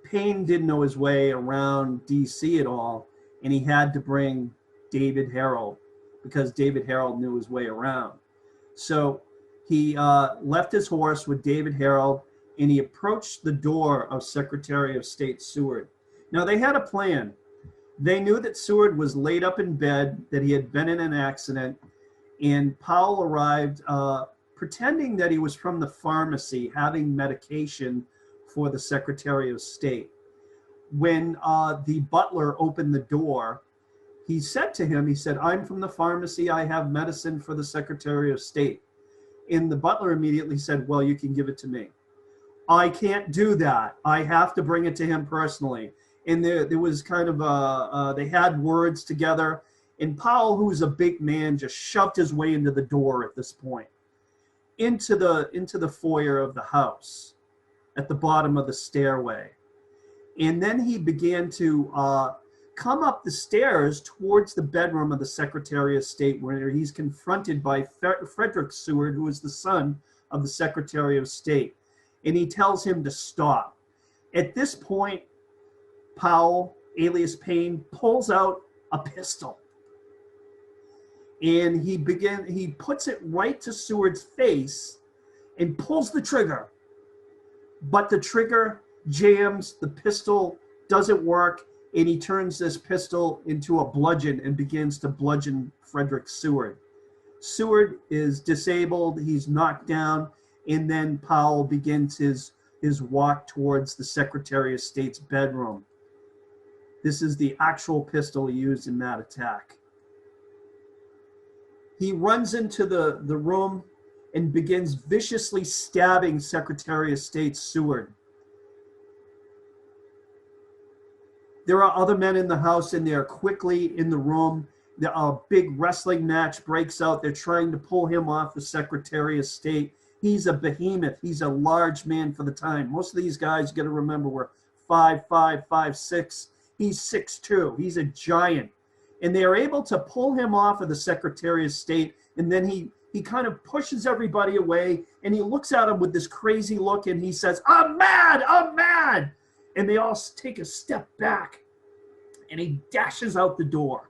Payne didn't know his way around DC at all, and he had to bring David Harold because David Harold knew his way around. So he left his horse with David Harold, and he approached the door of Secretary of State Seward. Now, they had a plan. They knew that Seward was laid up in bed, that he had been in an accident, and Powell arrived pretending that he was from the pharmacy having medication for the Secretary of State. When the butler opened the door, he said to him, he said, "I'm from the pharmacy, I have medicine for the Secretary of State." And the butler immediately said, "Well, you can give it to me." "I can't do that. I have to bring it to him personally." And there was kind of they had words together, and Powell, who was a big man, just shoved his way into the door at this point, into the foyer of the house, at the bottom of the stairway. And then he began to come up the stairs towards the bedroom of the Secretary of State, where he's confronted by Frederick Seward, who is the son of the Secretary of State. And he tells him to stop. At this point, Powell, alias Payne, pulls out a pistol. And he puts it right to Seward's face and pulls the trigger. But the trigger jams, the pistol doesn't work, and he turns this pistol into a bludgeon and begins to bludgeon Frederick Seward. Seward is disabled, he's knocked down, and then Powell begins his walk towards the Secretary of State's bedroom. This is the actual pistol he used in that attack. He runs into the room and begins viciously stabbing Secretary of State Seward. There are other men in the house, and they're quickly in the room. A big wrestling match breaks out. They're trying to pull him off the Secretary of State. He's a behemoth. He's a large man for the time. Most of these guys, you got to remember, were 5'5", 5'6". He's 6'2". He's a giant. And they are able to pull him off of the Secretary of State, and then he kind of pushes everybody away, and he looks at him with this crazy look, and he says, "I'm mad, I'm mad." And they all take a step back, and he dashes out the door.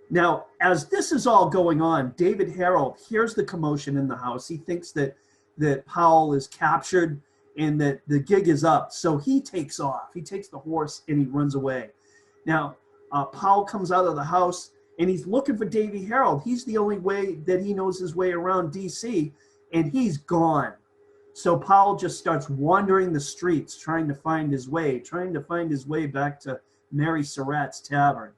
Now, as this is all going on, David Harold hears the commotion in the house. He thinks that Powell is captured and that the gig is up. So he takes off. He takes the horse and he runs away. Now, Powell comes out of the house and he's looking for Davy Harold. He's the only way that he knows his way around DC, and he's gone. So Powell just starts wandering the streets, trying to find his way back to Mary Surratt's tavern.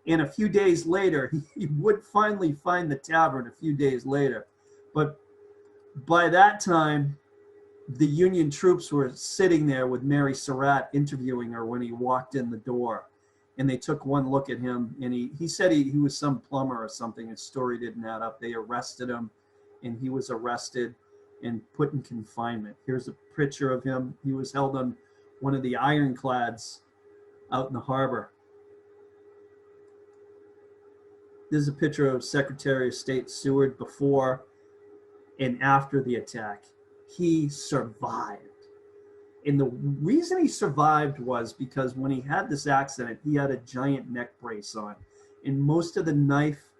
And a few days later, he would finally find the tavern a few days later. But by that time, the Union troops were sitting there with Mary Surratt interviewing her when he walked in the door. And they took one look at him, and he said he was some plumber or something. His story didn't add up. They arrested him, and he was arrested and put in confinement. Here's a picture of him. He was held on one of the ironclads out in the harbor. This is a picture of Secretary of State Seward before and after the attack. He survived. And the reason he survived was because when he had this accident, he had a giant neck brace on. And most of the knife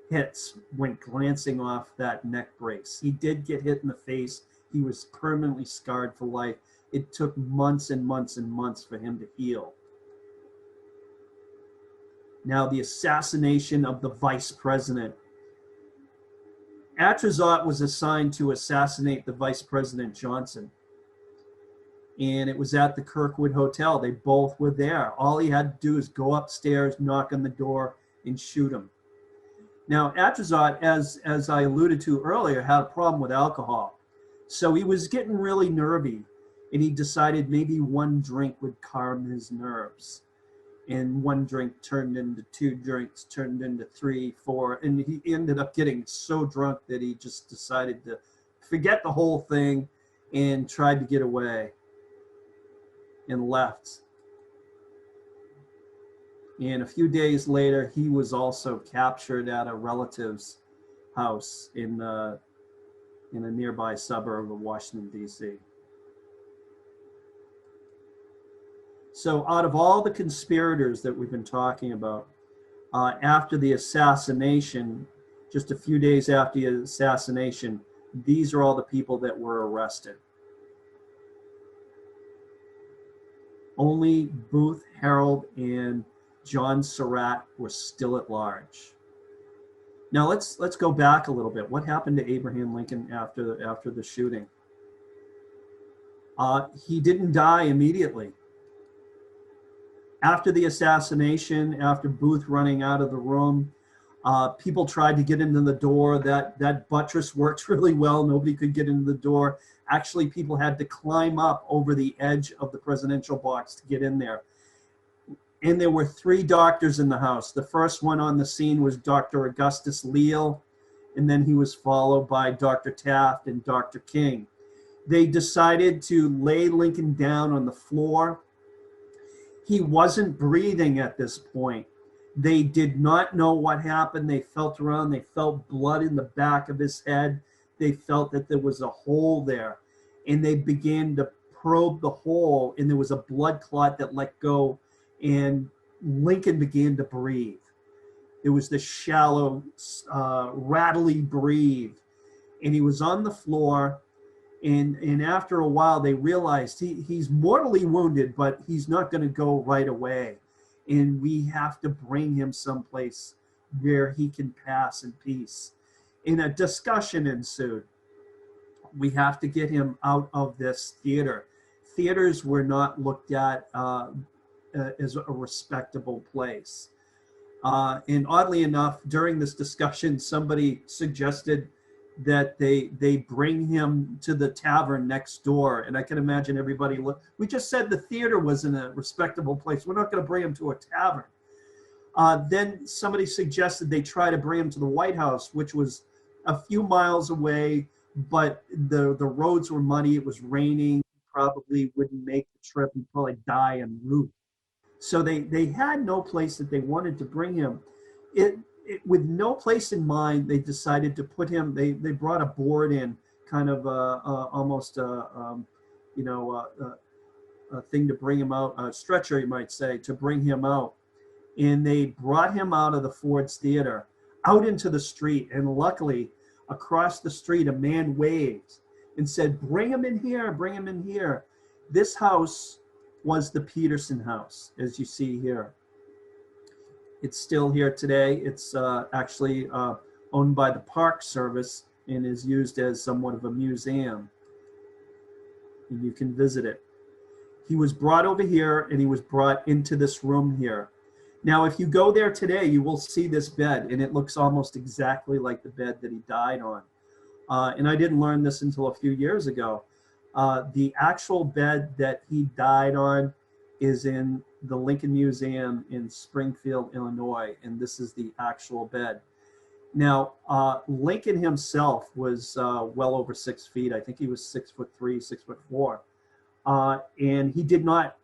hits went glancing off that neck brace. He did get hit in the face. He was permanently scarred for life. It took months and months and months for him to heal. Now, the assassination of the vice president. Atzerodt was assigned to assassinate the Vice President Johnson. And it was at the Kirkwood Hotel. They both were there. All he had to do is go upstairs, knock on the door, and shoot him. Now, Atzerodt, as I alluded to earlier, had a problem with alcohol. So he was getting really nervy, and he decided maybe one drink would calm his nerves. and one drink turned into 2 drinks, turned into 3, 4, and he ended up getting so drunk that he just decided to forget the whole thing and tried to get away and left. And a few days later, he was also captured at a relative's house in a nearby suburb of Washington, D.C. So out of all the conspirators that we've been talking about, after the assassination, just a few days after the assassination, these are all the people that were arrested. Only Booth, Harold, and John Surratt were still at large. Now let's go back a little bit. What happened to Abraham Lincoln after the shooting? He didn't die immediately. After the assassination, after Booth running out of the room, people tried to get into the door. That buttress worked really well. Nobody could get into the door. Actually, people had to climb up over the edge of the presidential box to get in there. And there were 3 doctors in the house. The first one on the scene was Dr. Augustus Leal, and then he was followed by Dr. Taft and Dr. King. They decided to lay Lincoln down on the floor. He wasn't breathing at this point. They did not know what happened. They felt around. They felt blood in the back of his head. They felt that there was a hole there. And they began to probe the hole, and there was a blood clot that let go, and Lincoln began to breathe. It was this shallow, rattly breathe. And he was on the floor. And after a while, they realized he's mortally wounded, but he's not going to go right away. And we have to bring him someplace where he can pass in peace. And a discussion ensued. We have to get him out of this theater. Theaters were not looked at as a respectable place. And oddly enough, during this discussion, somebody suggested that they bring him to the tavern next door. And I can imagine everybody we just said the theater wasn't a respectable place. We're not going to bring him to a tavern. Then somebody suggested they try to bring him to the White House, which was a few miles away, but the roads were muddy. It was raining. He probably wouldn't make the trip. He'd probably die en route. So they had no place that they wanted to bring him. With no place in mind, they decided to put him. They brought a board in, kind of almost a thing to bring him out, a stretcher you might say, to bring him out. And they brought him out of the Ford's Theater, out into the street. And luckily, across the street, a man waved and said, "Bring him in here, bring him in here." This house was the Peterson House, as you see here. It's still here today. It's actually owned by the Park Service and is used as somewhat of a museum. And you can visit it. He was brought over here and he was brought into this room here. Now, if you go there today, you will see this bed, and it looks almost exactly like the bed that he died on. And I didn't learn this until a few years ago. The actual bed that he died on is in the Lincoln Museum in Springfield, Illinois, and this is the actual bed. Now, Lincoln himself was well over 6 feet. I think he was 6'3", 6'4", and he did not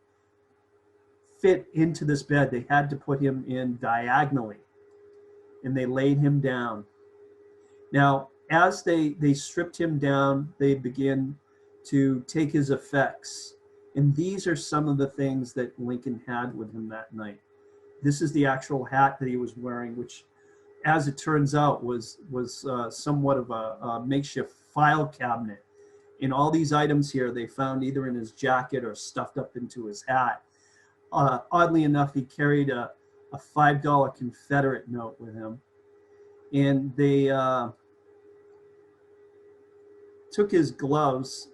fit into this bed. They had to put him in diagonally, and they laid him down. Now, as they stripped him down, they began to take his effects. And these are some of the things that Lincoln had with him that night. This is the actual hat that he was wearing, which, as it turns out, was somewhat of a makeshift file cabinet. And all these items here, they found either in his jacket or stuffed up into his hat. Oddly enough, he carried a $5 Confederate note with him. And they took his gloves,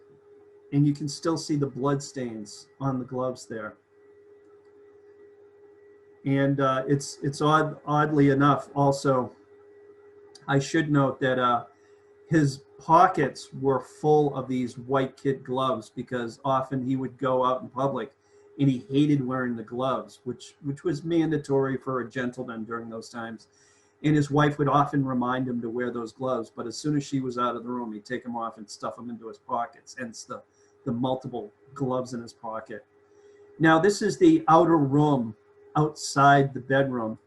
and you can still see the blood stains on the gloves there. And it's oddly enough, also, I should note that his pockets were full of these white kid gloves, because often he would go out in public and he hated wearing the gloves, which was mandatory for a gentleman during those times. And his wife would often remind him to wear those gloves, but as soon as she was out of the room, he'd take them off and stuff them into his pockets, hence the multiple gloves in his pocket. Now, this is the outer room outside the bedroom,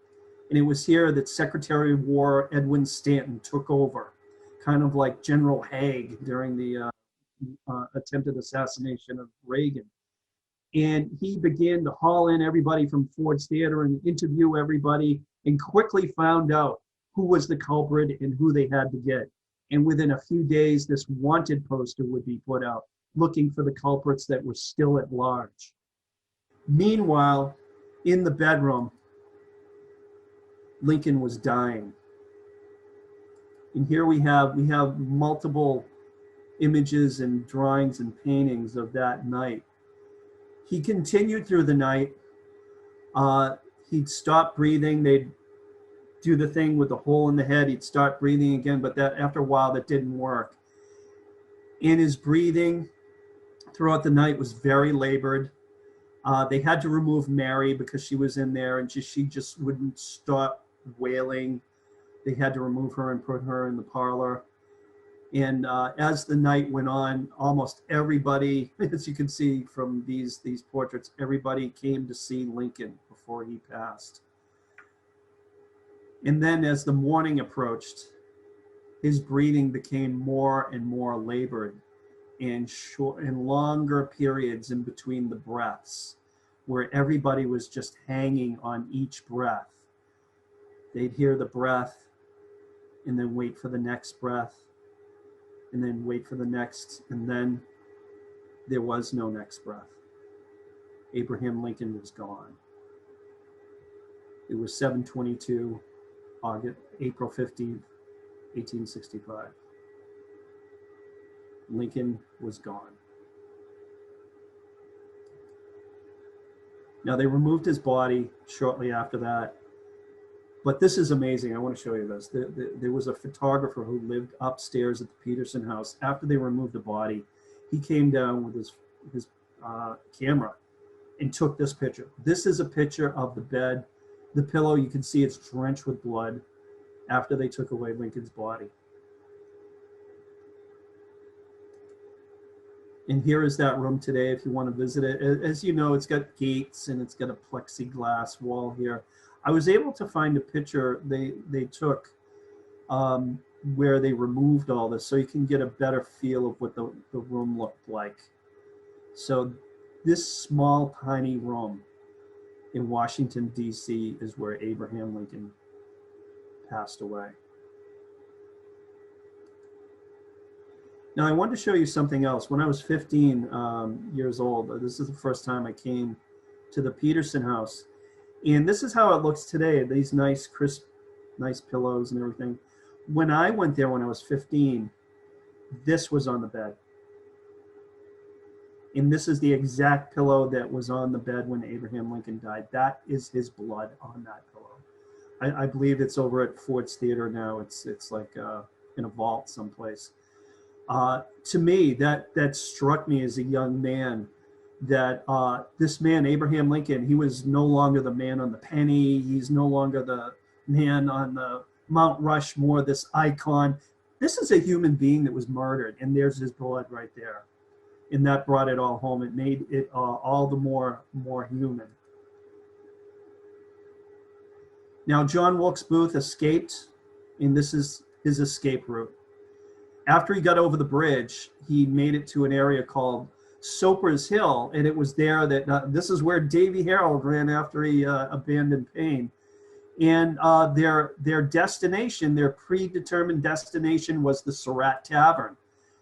and it was here that Secretary of War Edwin Stanton took over, kind of like General Haig during the attempted assassination of Reagan. And he began to haul in everybody from Ford's Theater and interview everybody, and quickly found out who was the culprit and who they had to get. And within a few days, this wanted poster would be put out looking for the culprits that were still at large. Meanwhile, in the bedroom, Lincoln was dying. And here we have multiple images and drawings and paintings of that night. He continued through the night. He'd stop breathing. They'd do the thing with the hole in the head. He'd start breathing again, but that after a while that didn't work. And his breathing throughout the night was very labored. They had to remove Mary because she was in there, and she just wouldn't stop wailing. They had to remove her and put her in the parlor. And as the night went on, almost everybody, as you can see from these portraits, everybody came to see Lincoln before he passed. And then as the morning approached, his breathing became more and more labored, and short and longer periods in between the breaths, where everybody was just hanging on each breath. They'd hear the breath and then wait for the next breath, and then wait for the next, and then there was no next breath. Abraham Lincoln was gone. It was 7/22, April 15th, 1865. Lincoln was gone. Now, they removed his body shortly after that. But this is amazing. I want to show you this. There was a photographer who lived upstairs at the Peterson house. After they removed the body, he came down with his camera and took this picture. This is a picture of the bed. The pillow, you can see it's drenched with blood after they took away Lincoln's body. And here is that room today if you want to visit it. As you know, it's got gates and it's got a plexiglass wall here. I was able to find a picture they took where they removed all this, so you can get a better feel of what the room looked like. So this small, tiny room in Washington, D.C. is where Abraham Lincoln passed away. Now, I wanted to show you something else. When I was 15 years old, this is the first time I came to the Peterson house. And this is how it looks today, these nice, crisp, nice pillows and everything. When I went there when I was 15, this was on the bed. And this is the exact pillow that was on the bed when Abraham Lincoln died. That is his blood on that pillow. I believe it's over at Ford's Theater now. It's like in a vault someplace. To me, that struck me as a young man, that this man, Abraham Lincoln, he was no longer the man on the penny. He's no longer the man on the Mount Rushmore, this icon. This is a human being that was murdered, and there's his blood right there. And that brought it all home. It made it all the more human. Now, John Wilkes Booth escaped, and this is his escape route. After he got over the bridge, he made it to an area called Soper's Hill, and it was there that this is where Davy Harold ran after he abandoned Payne. And their destination, their predetermined destination, was the Surratt Tavern.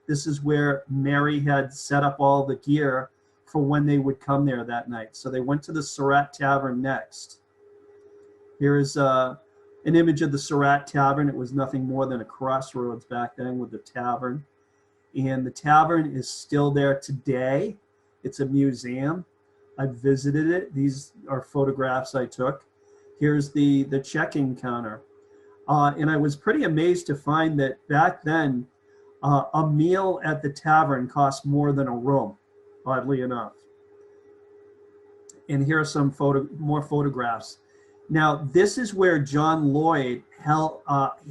This is where Mary had set up all the gear for when they would come there that night. So they went to the Surratt Tavern next. Here is an image of the Surratt Tavern. It was nothing more than a crossroads back then with the tavern. And the tavern is still there today. It's a museum. I visited it. These are photographs I took. Here's the check-in counter. And I was pretty amazed to find that back then, a meal at the tavern cost more than a room, oddly enough. And here are some more photographs. Now, this is where John Lloyd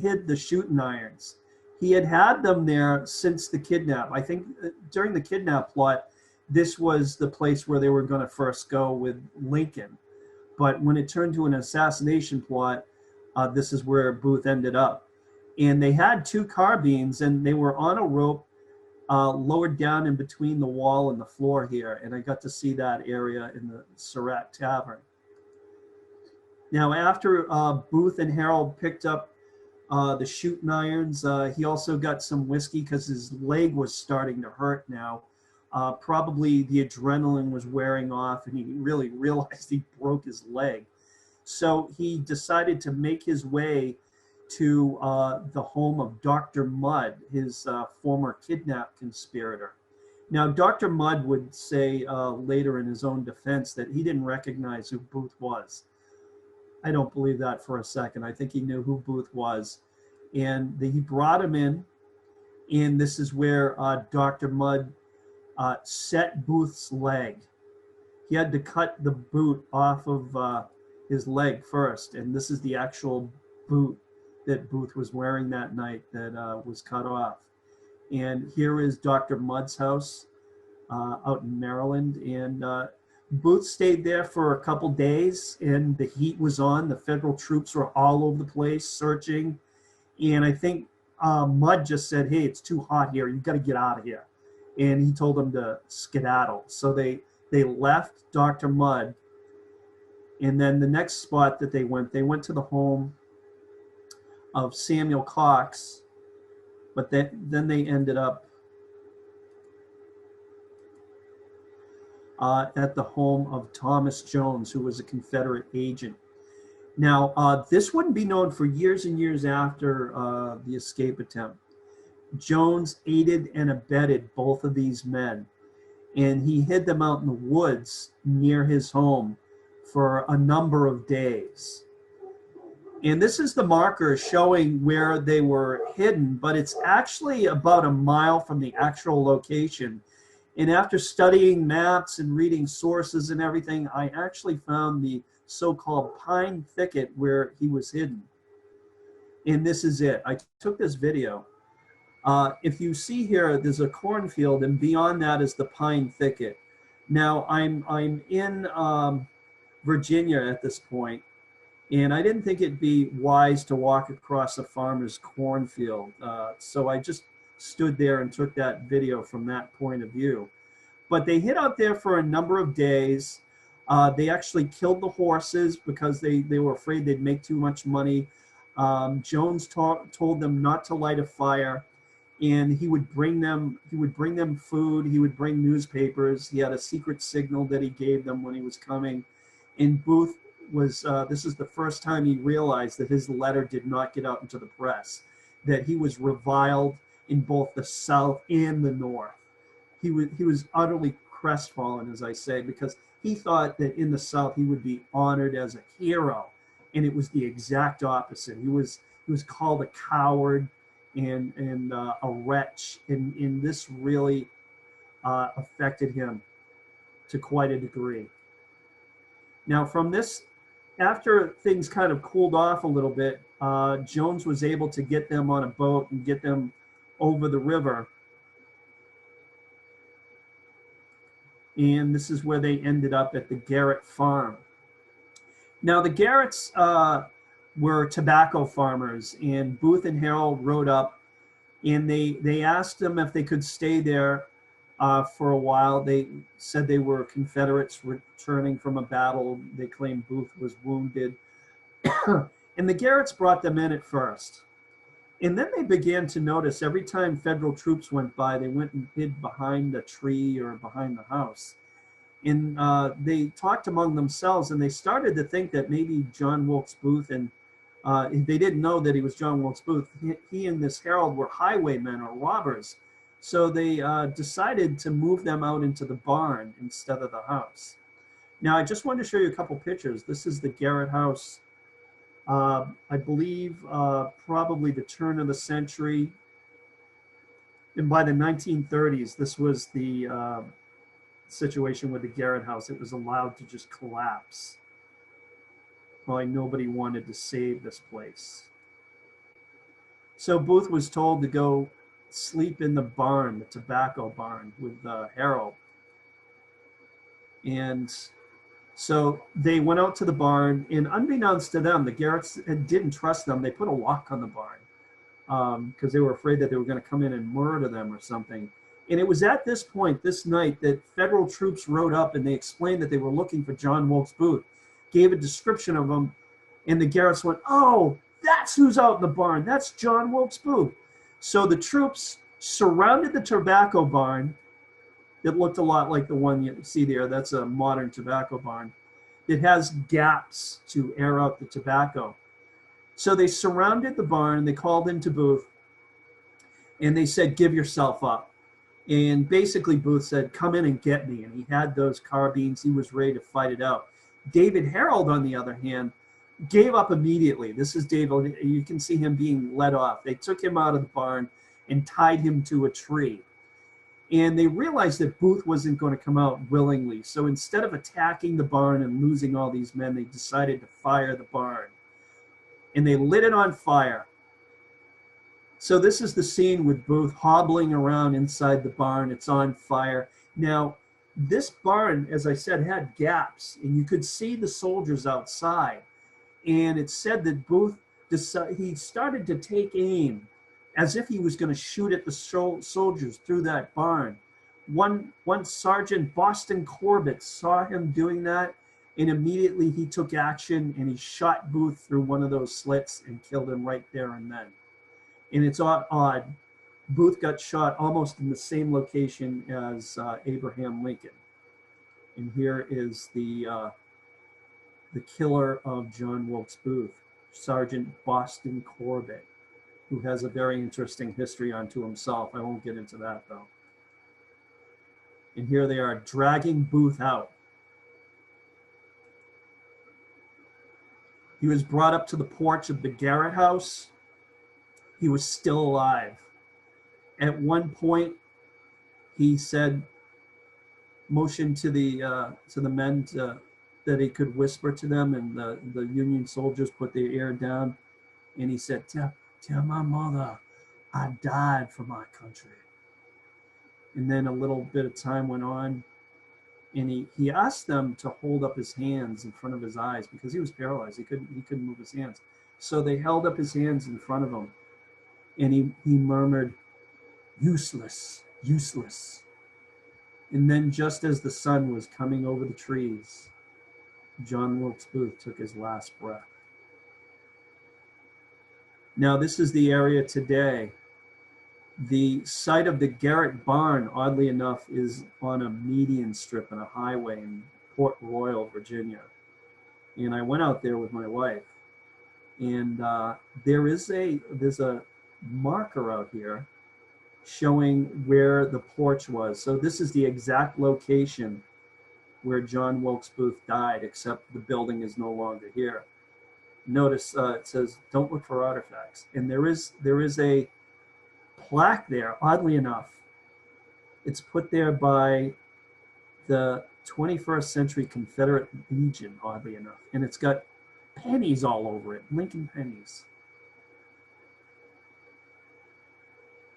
hid the shooting irons. He had them there since the kidnap. I think during the kidnap plot, this was the place where they were going to first go with Lincoln. But when it turned to an assassination plot, this is where Booth ended up. And they had 2 carbines, and they were on a rope lowered down in between the wall and the floor here. And I got to see that area in the Surratt Tavern. Now, after Booth and Harold picked up the shooting irons, he also got some whiskey because his leg was starting to hurt now. Probably the adrenaline was wearing off, and he really realized he broke his leg. So he decided to make his way to the home of Dr. Mudd, his former kidnap conspirator. Now, Dr. Mudd would say later in his own defense that he didn't recognize who Booth was. I don't believe that for a second. I think he knew who Booth was. And he brought him in, and this is where Dr. Mudd set Booth's leg. He had to cut the boot off of his leg first, and this is the actual boot that Booth was wearing that night that was cut off. And here is Dr. Mudd's house out in Maryland, and Booth stayed there for a couple days, and the heat was on. The federal troops were all over the place searching, and I think Mudd just said, "Hey, it's too hot here. You got to get out of here." And he told them to skedaddle. So they left Dr. Mudd, and then the next spot that they went to the home of Samuel Cox, but then they ended up at the home of Thomas Jones, who was a Confederate agent. Now, this wouldn't be known for years and years after the escape attempt. Jones aided and abetted both of these men, and he hid them out in the woods near his home for a number of days. And this is the marker showing where they were hidden, but it's actually about a mile from the actual location. And after studying maps and reading sources and everything, I actually found the so-called pine thicket where he was hidden. And this is it. I took this video. If you see here, there's a cornfield, and beyond that is the pine thicket. Now, I'm in Virginia at this point, and I didn't think it'd be wise to walk across a farmer's cornfield. So I just stood there and took that video from that point of view. But they hid out there for a number of days. They actually killed the horses because they were afraid they'd make too much money. Jones told them not to light a fire, and he would bring them food. He would bring newspapers. He had a secret signal that he gave them when he was coming. And Booth was, this is the first time he realized that his letter did not get out into the press, that he was reviled in both the South and the North. He was utterly crestfallen, as I say, because he thought that in the South he would be honored as a hero, and it was the exact opposite. He was called a coward and a wretch, and this really affected him to quite a degree. Now, from this, after things kind of cooled off a little bit, Jones was able to get them on a boat and get them over the river. And this is where they ended up at the Garrett farm. Now, the Garretts were tobacco farmers, and Booth and Harold rode up, and they asked them if they could stay there for a while. They said they were Confederates returning from a battle. They claimed Booth was wounded. And the Garretts brought them in at first. And then they began to notice every time federal troops went by, they went and hid behind a tree or behind the house. And they talked among themselves, and they started to think that maybe John Wilkes Booth, and they didn't know that he was John Wilkes Booth, he and this Harold were highwaymen or robbers. So they decided to move them out into the barn instead of the house. Now, I just wanted to show you a couple pictures. This is the Garrett house. I believe probably the turn of the century. And by the 1930s, this was the situation with the Garrett House. It was allowed to just collapse. Probably nobody wanted to save this place. So Booth was told to go sleep in the barn, the tobacco barn, with Harold. And so they went out to the barn, and unbeknownst to them, the Garretts didn't trust them. They put a lock on the barn because they were afraid that they were going to come in and murder them or something. And it was at this point, this night, that federal troops rode up and they explained that they were looking for John Wilkes Booth, gave a description of him, and the Garretts went, "Oh, that's who's out in the barn. That's John Wilkes Booth." So the troops surrounded the tobacco barn. It looked a lot like the one you see there. That's a modern tobacco barn. It has gaps to air out the tobacco. So they surrounded the barn, and they called into Booth, and they said, "Give yourself up." And basically Booth said, "Come in and get me." And he had those carbines. He was ready to fight it out. David Harold, on the other hand, gave up immediately. This is David. You can see him being led off. They took him out of the barn and tied him to a tree. And they realized that Booth wasn't going to come out willingly. So instead of attacking the barn and losing all these men, they decided to fire the barn. And they lit it on fire. So this is the scene with Booth hobbling around inside the barn. It's on fire. Now, this barn, as I said, had gaps, and you could see the soldiers outside. And it said that Booth he started to take aim as if he was going to shoot at the soldiers through that barn. One Sergeant Boston Corbett saw him doing that, and immediately he took action and he shot Booth through one of those slits and killed him right there and then. And it's odd. Booth got shot almost in the same location as Abraham Lincoln. And here is the killer of John Wilkes Booth, Sergeant Boston Corbett, who has a very interesting history unto himself. I won't get into that, though. And here they are dragging Booth out. He was brought up to the porch of the Garrett House. He was still alive. At one point, he said, motioned to the men that he could whisper to them, and the Union soldiers put their ear down, and he said, tell my mother I died for my country. And then a little bit of time went on, and he asked them to hold up his hands in front of his eyes because he was paralyzed. He couldn't move his hands. So they held up his hands in front of him, and he murmured, "Useless, useless." And then just as the sun was coming over the trees, John Wilkes Booth took his last breath. Now, this is the area today. The site of the Garrett barn, oddly enough, is on a median strip in a highway in Port Royal, Virginia. And I went out there with my wife. And there's a marker out here showing where the porch was. So this is the exact location where John Wilkes Booth died, except the building is no longer here. Notice it says, "Don't look for artifacts." And there is a plaque there, oddly enough. It's put there by the 21st Century Confederate Legion, oddly enough. And it's got pennies all over it, Lincoln pennies.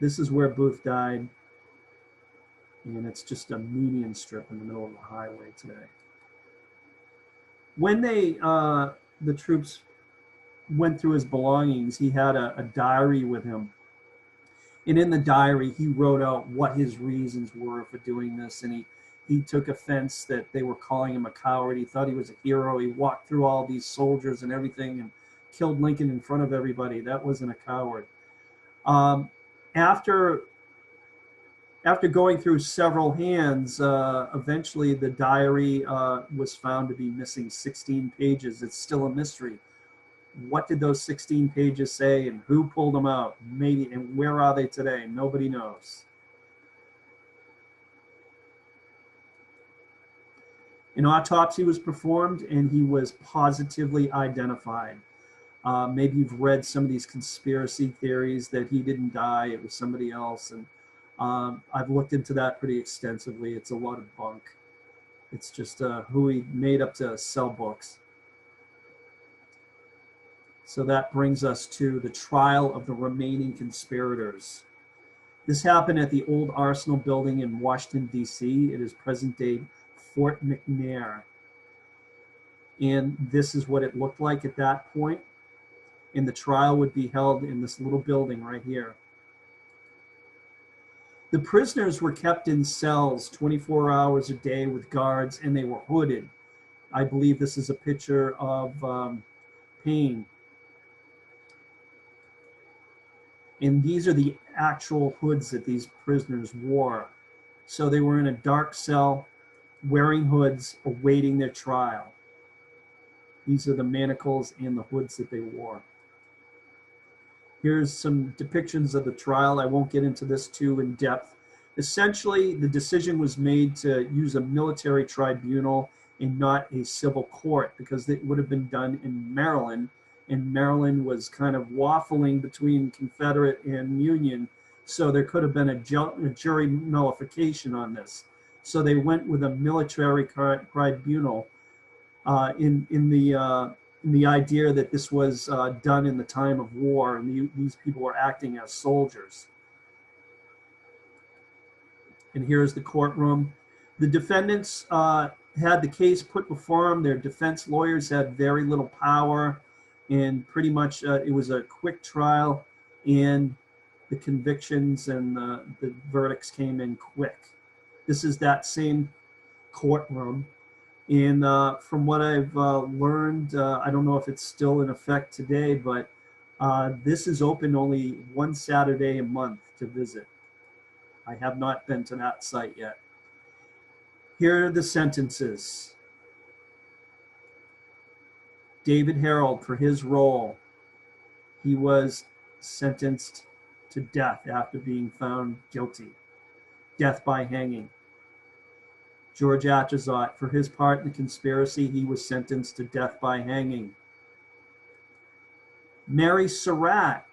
This is where Booth died. And it's just a median strip in the middle of the highway today. When the troops went through his belongings, he had a diary with him. And in the diary, he wrote out what his reasons were for doing this. And he took offense that they were calling him a coward. He thought he was a hero. He walked through all these soldiers and everything and killed Lincoln in front of everybody. That wasn't a coward. After going through several hands, eventually the diary was found to be missing 16 pages. It's still a mystery. What did those 16 pages say, and who pulled them out? Maybe, and where are they today? Nobody knows. An autopsy was performed, and he was positively identified. Maybe you've read some of these conspiracy theories that he didn't die, it was somebody else, and I've looked into that pretty extensively. It's a lot of bunk. It's just who he made up to sell books. So that brings us to the trial of the remaining conspirators. This happened at the old Arsenal building in Washington, D.C. It is present-day Fort McNair. And this is what it looked like at that point. And the trial would be held in this little building right here. The prisoners were kept in cells 24 hours a day with guards, and they were hooded. I believe this is a picture of Payne. And these are the actual hoods that these prisoners wore. So they were in a dark cell, wearing hoods, awaiting their trial. These are the manacles and the hoods that they wore. Here's some depictions of the trial. I won't get into this too in depth. Essentially, the decision was made to use a military tribunal and not a civil court, because it would have been done in Maryland, and Maryland was kind of waffling between Confederate and Union, so there could have been a jury nullification on this. So they went with a military tribunal in the idea that this was done in the time of war, and these people were acting as soldiers. And here's the courtroom. The defendants had the case put before them. Their defense lawyers had very little power, and pretty much it was a quick trial, and the convictions and the verdicts came in quick. This is that same courtroom. And from what I've learned, I don't know if it's still in effect today, but this is open only one Saturday a month to visit. I have not been to that site yet. Here are the sentences. David Harold, for his role, he was sentenced to death after being found guilty. Death by hanging. George Atzerodt, for his part in the conspiracy, he was sentenced to death by hanging. Mary Surratt,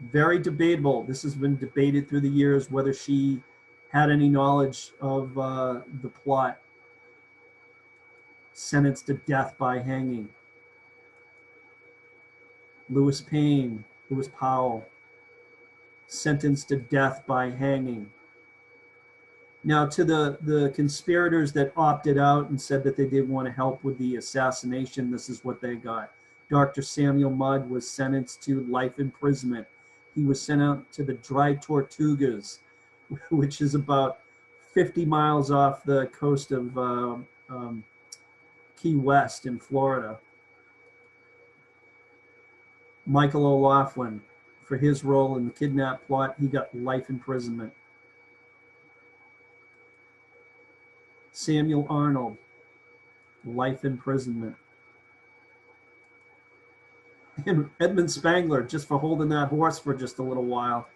very debatable. This has been debated through the years whether she had any knowledge of the plot. Sentenced to death by hanging. Lewis Payne, Lewis Powell, sentenced to death by hanging. Now, to the conspirators that opted out and said that they didn't want to help with the assassination, this is what they got. Dr. Samuel Mudd was sentenced to life imprisonment. He was sent out to the Dry Tortugas, which is about 50 miles off the coast of Key West in Florida. Michael O'Laughlin, for his role in the kidnap plot, he got life imprisonment. Samuel Arnold, life imprisonment. And Edmund Spangler, just for holding that horse for just a little while,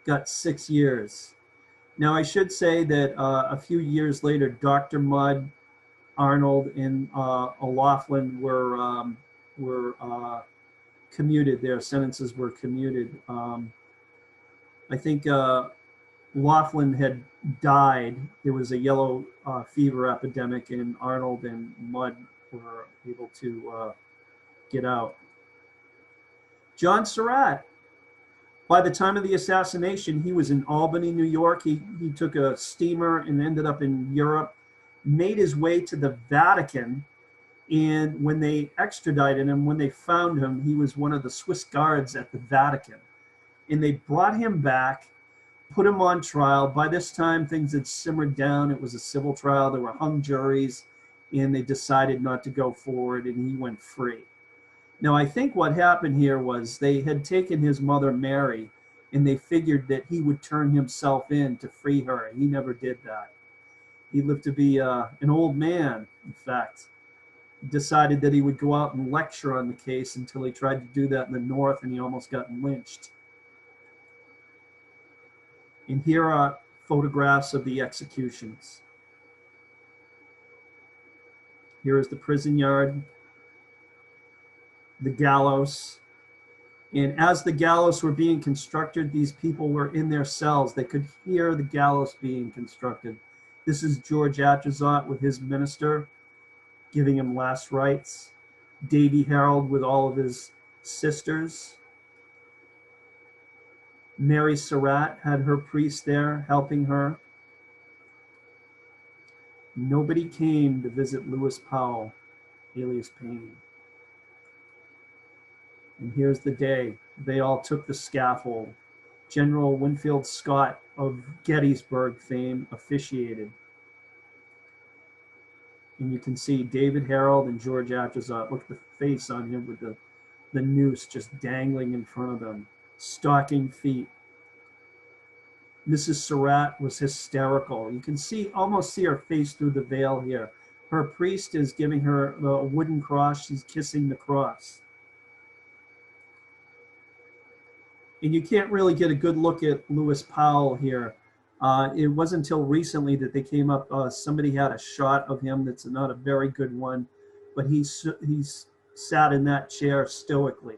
got 6 years. Now, I should say that a few years later, Dr. Mudd, Arnold, and O'Laughlin were commuted. Their sentences were commuted. I think Laughlin had died. There was a yellow fever epidemic, and Arnold and Mudd were able to get out. John Surratt, by the time of the assassination, he was in Albany, New York. He took a steamer and ended up in Europe, made his way to the Vatican. And when they extradited him, when they found him, he was one of the Swiss guards at the Vatican. And they brought him back, put him on trial. By this time, things had simmered down. It was a civil trial. There were hung juries, and they decided not to go forward, and he went free. Now, I think what happened here was they had taken his mother, Mary, and they figured that he would turn himself in to free her. He never did that. He lived to be an old man, in fact. Decided that he would go out and lecture on the case until he tried to do that in the North, and he almost got lynched. And here are photographs of the executions. Here is the prison yard, the gallows. And as the gallows were being constructed, these people were in their cells. They could hear the gallows being constructed. This is George Atzerodt with his minister, giving him last rites. Davy Harold with all of his sisters. Mary Surratt had her priest there helping her. Nobody came to visit Lewis Powell, alias Payne. And here's the day. They all took the scaffold. General Winfield Scott of Gettysburg fame officiated. And you can see David Harold and George Atzerodt. Look at the face on him with the noose just dangling in front of them. Stocking feet. Mrs. Surratt was hysterical. You can almost see her face through the veil here. Her priest is giving her the wooden cross. She's kissing the cross. And you can't really get a good look at Lewis Powell here. It wasn't until recently that they came up, somebody had a shot of him that's not a very good one, but he's sat in that chair stoically.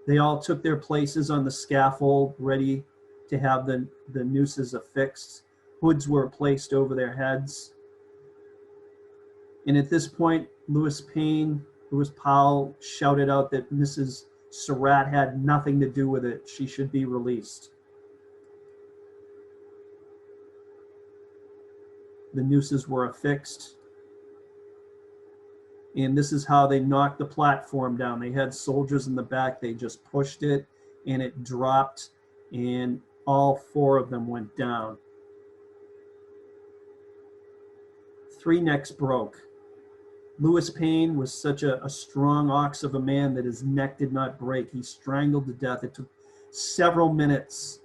They all took their places on the scaffold, ready to have the nooses affixed. Hoods were placed over their heads. And at this point, Lewis Powell shouted out that Mrs. Surratt had nothing to do with it. She should be released. The nooses were affixed. And this is how they knocked the platform down. They had soldiers in the back. They just pushed it and it dropped, and all 4 of them went down. 3 necks broke. Lewis Payne was such a strong ox of a man that his neck did not break. He strangled to death. It took several minutes.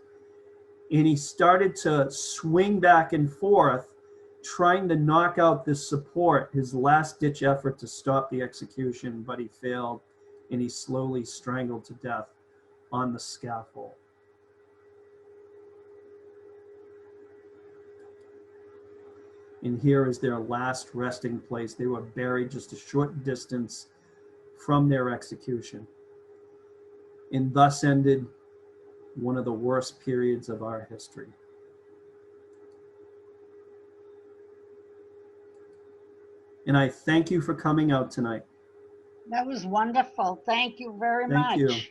And he started to swing back and forth, trying to knock out this support, his last-ditch effort to stop the execution, but he failed, and he slowly strangled to death on the scaffold. And here is their last resting place. They were buried just a short distance from their execution. And thus ended one of the worst periods of our history. And I thank you for coming out tonight. That was wonderful. Thank you very much. Thank you.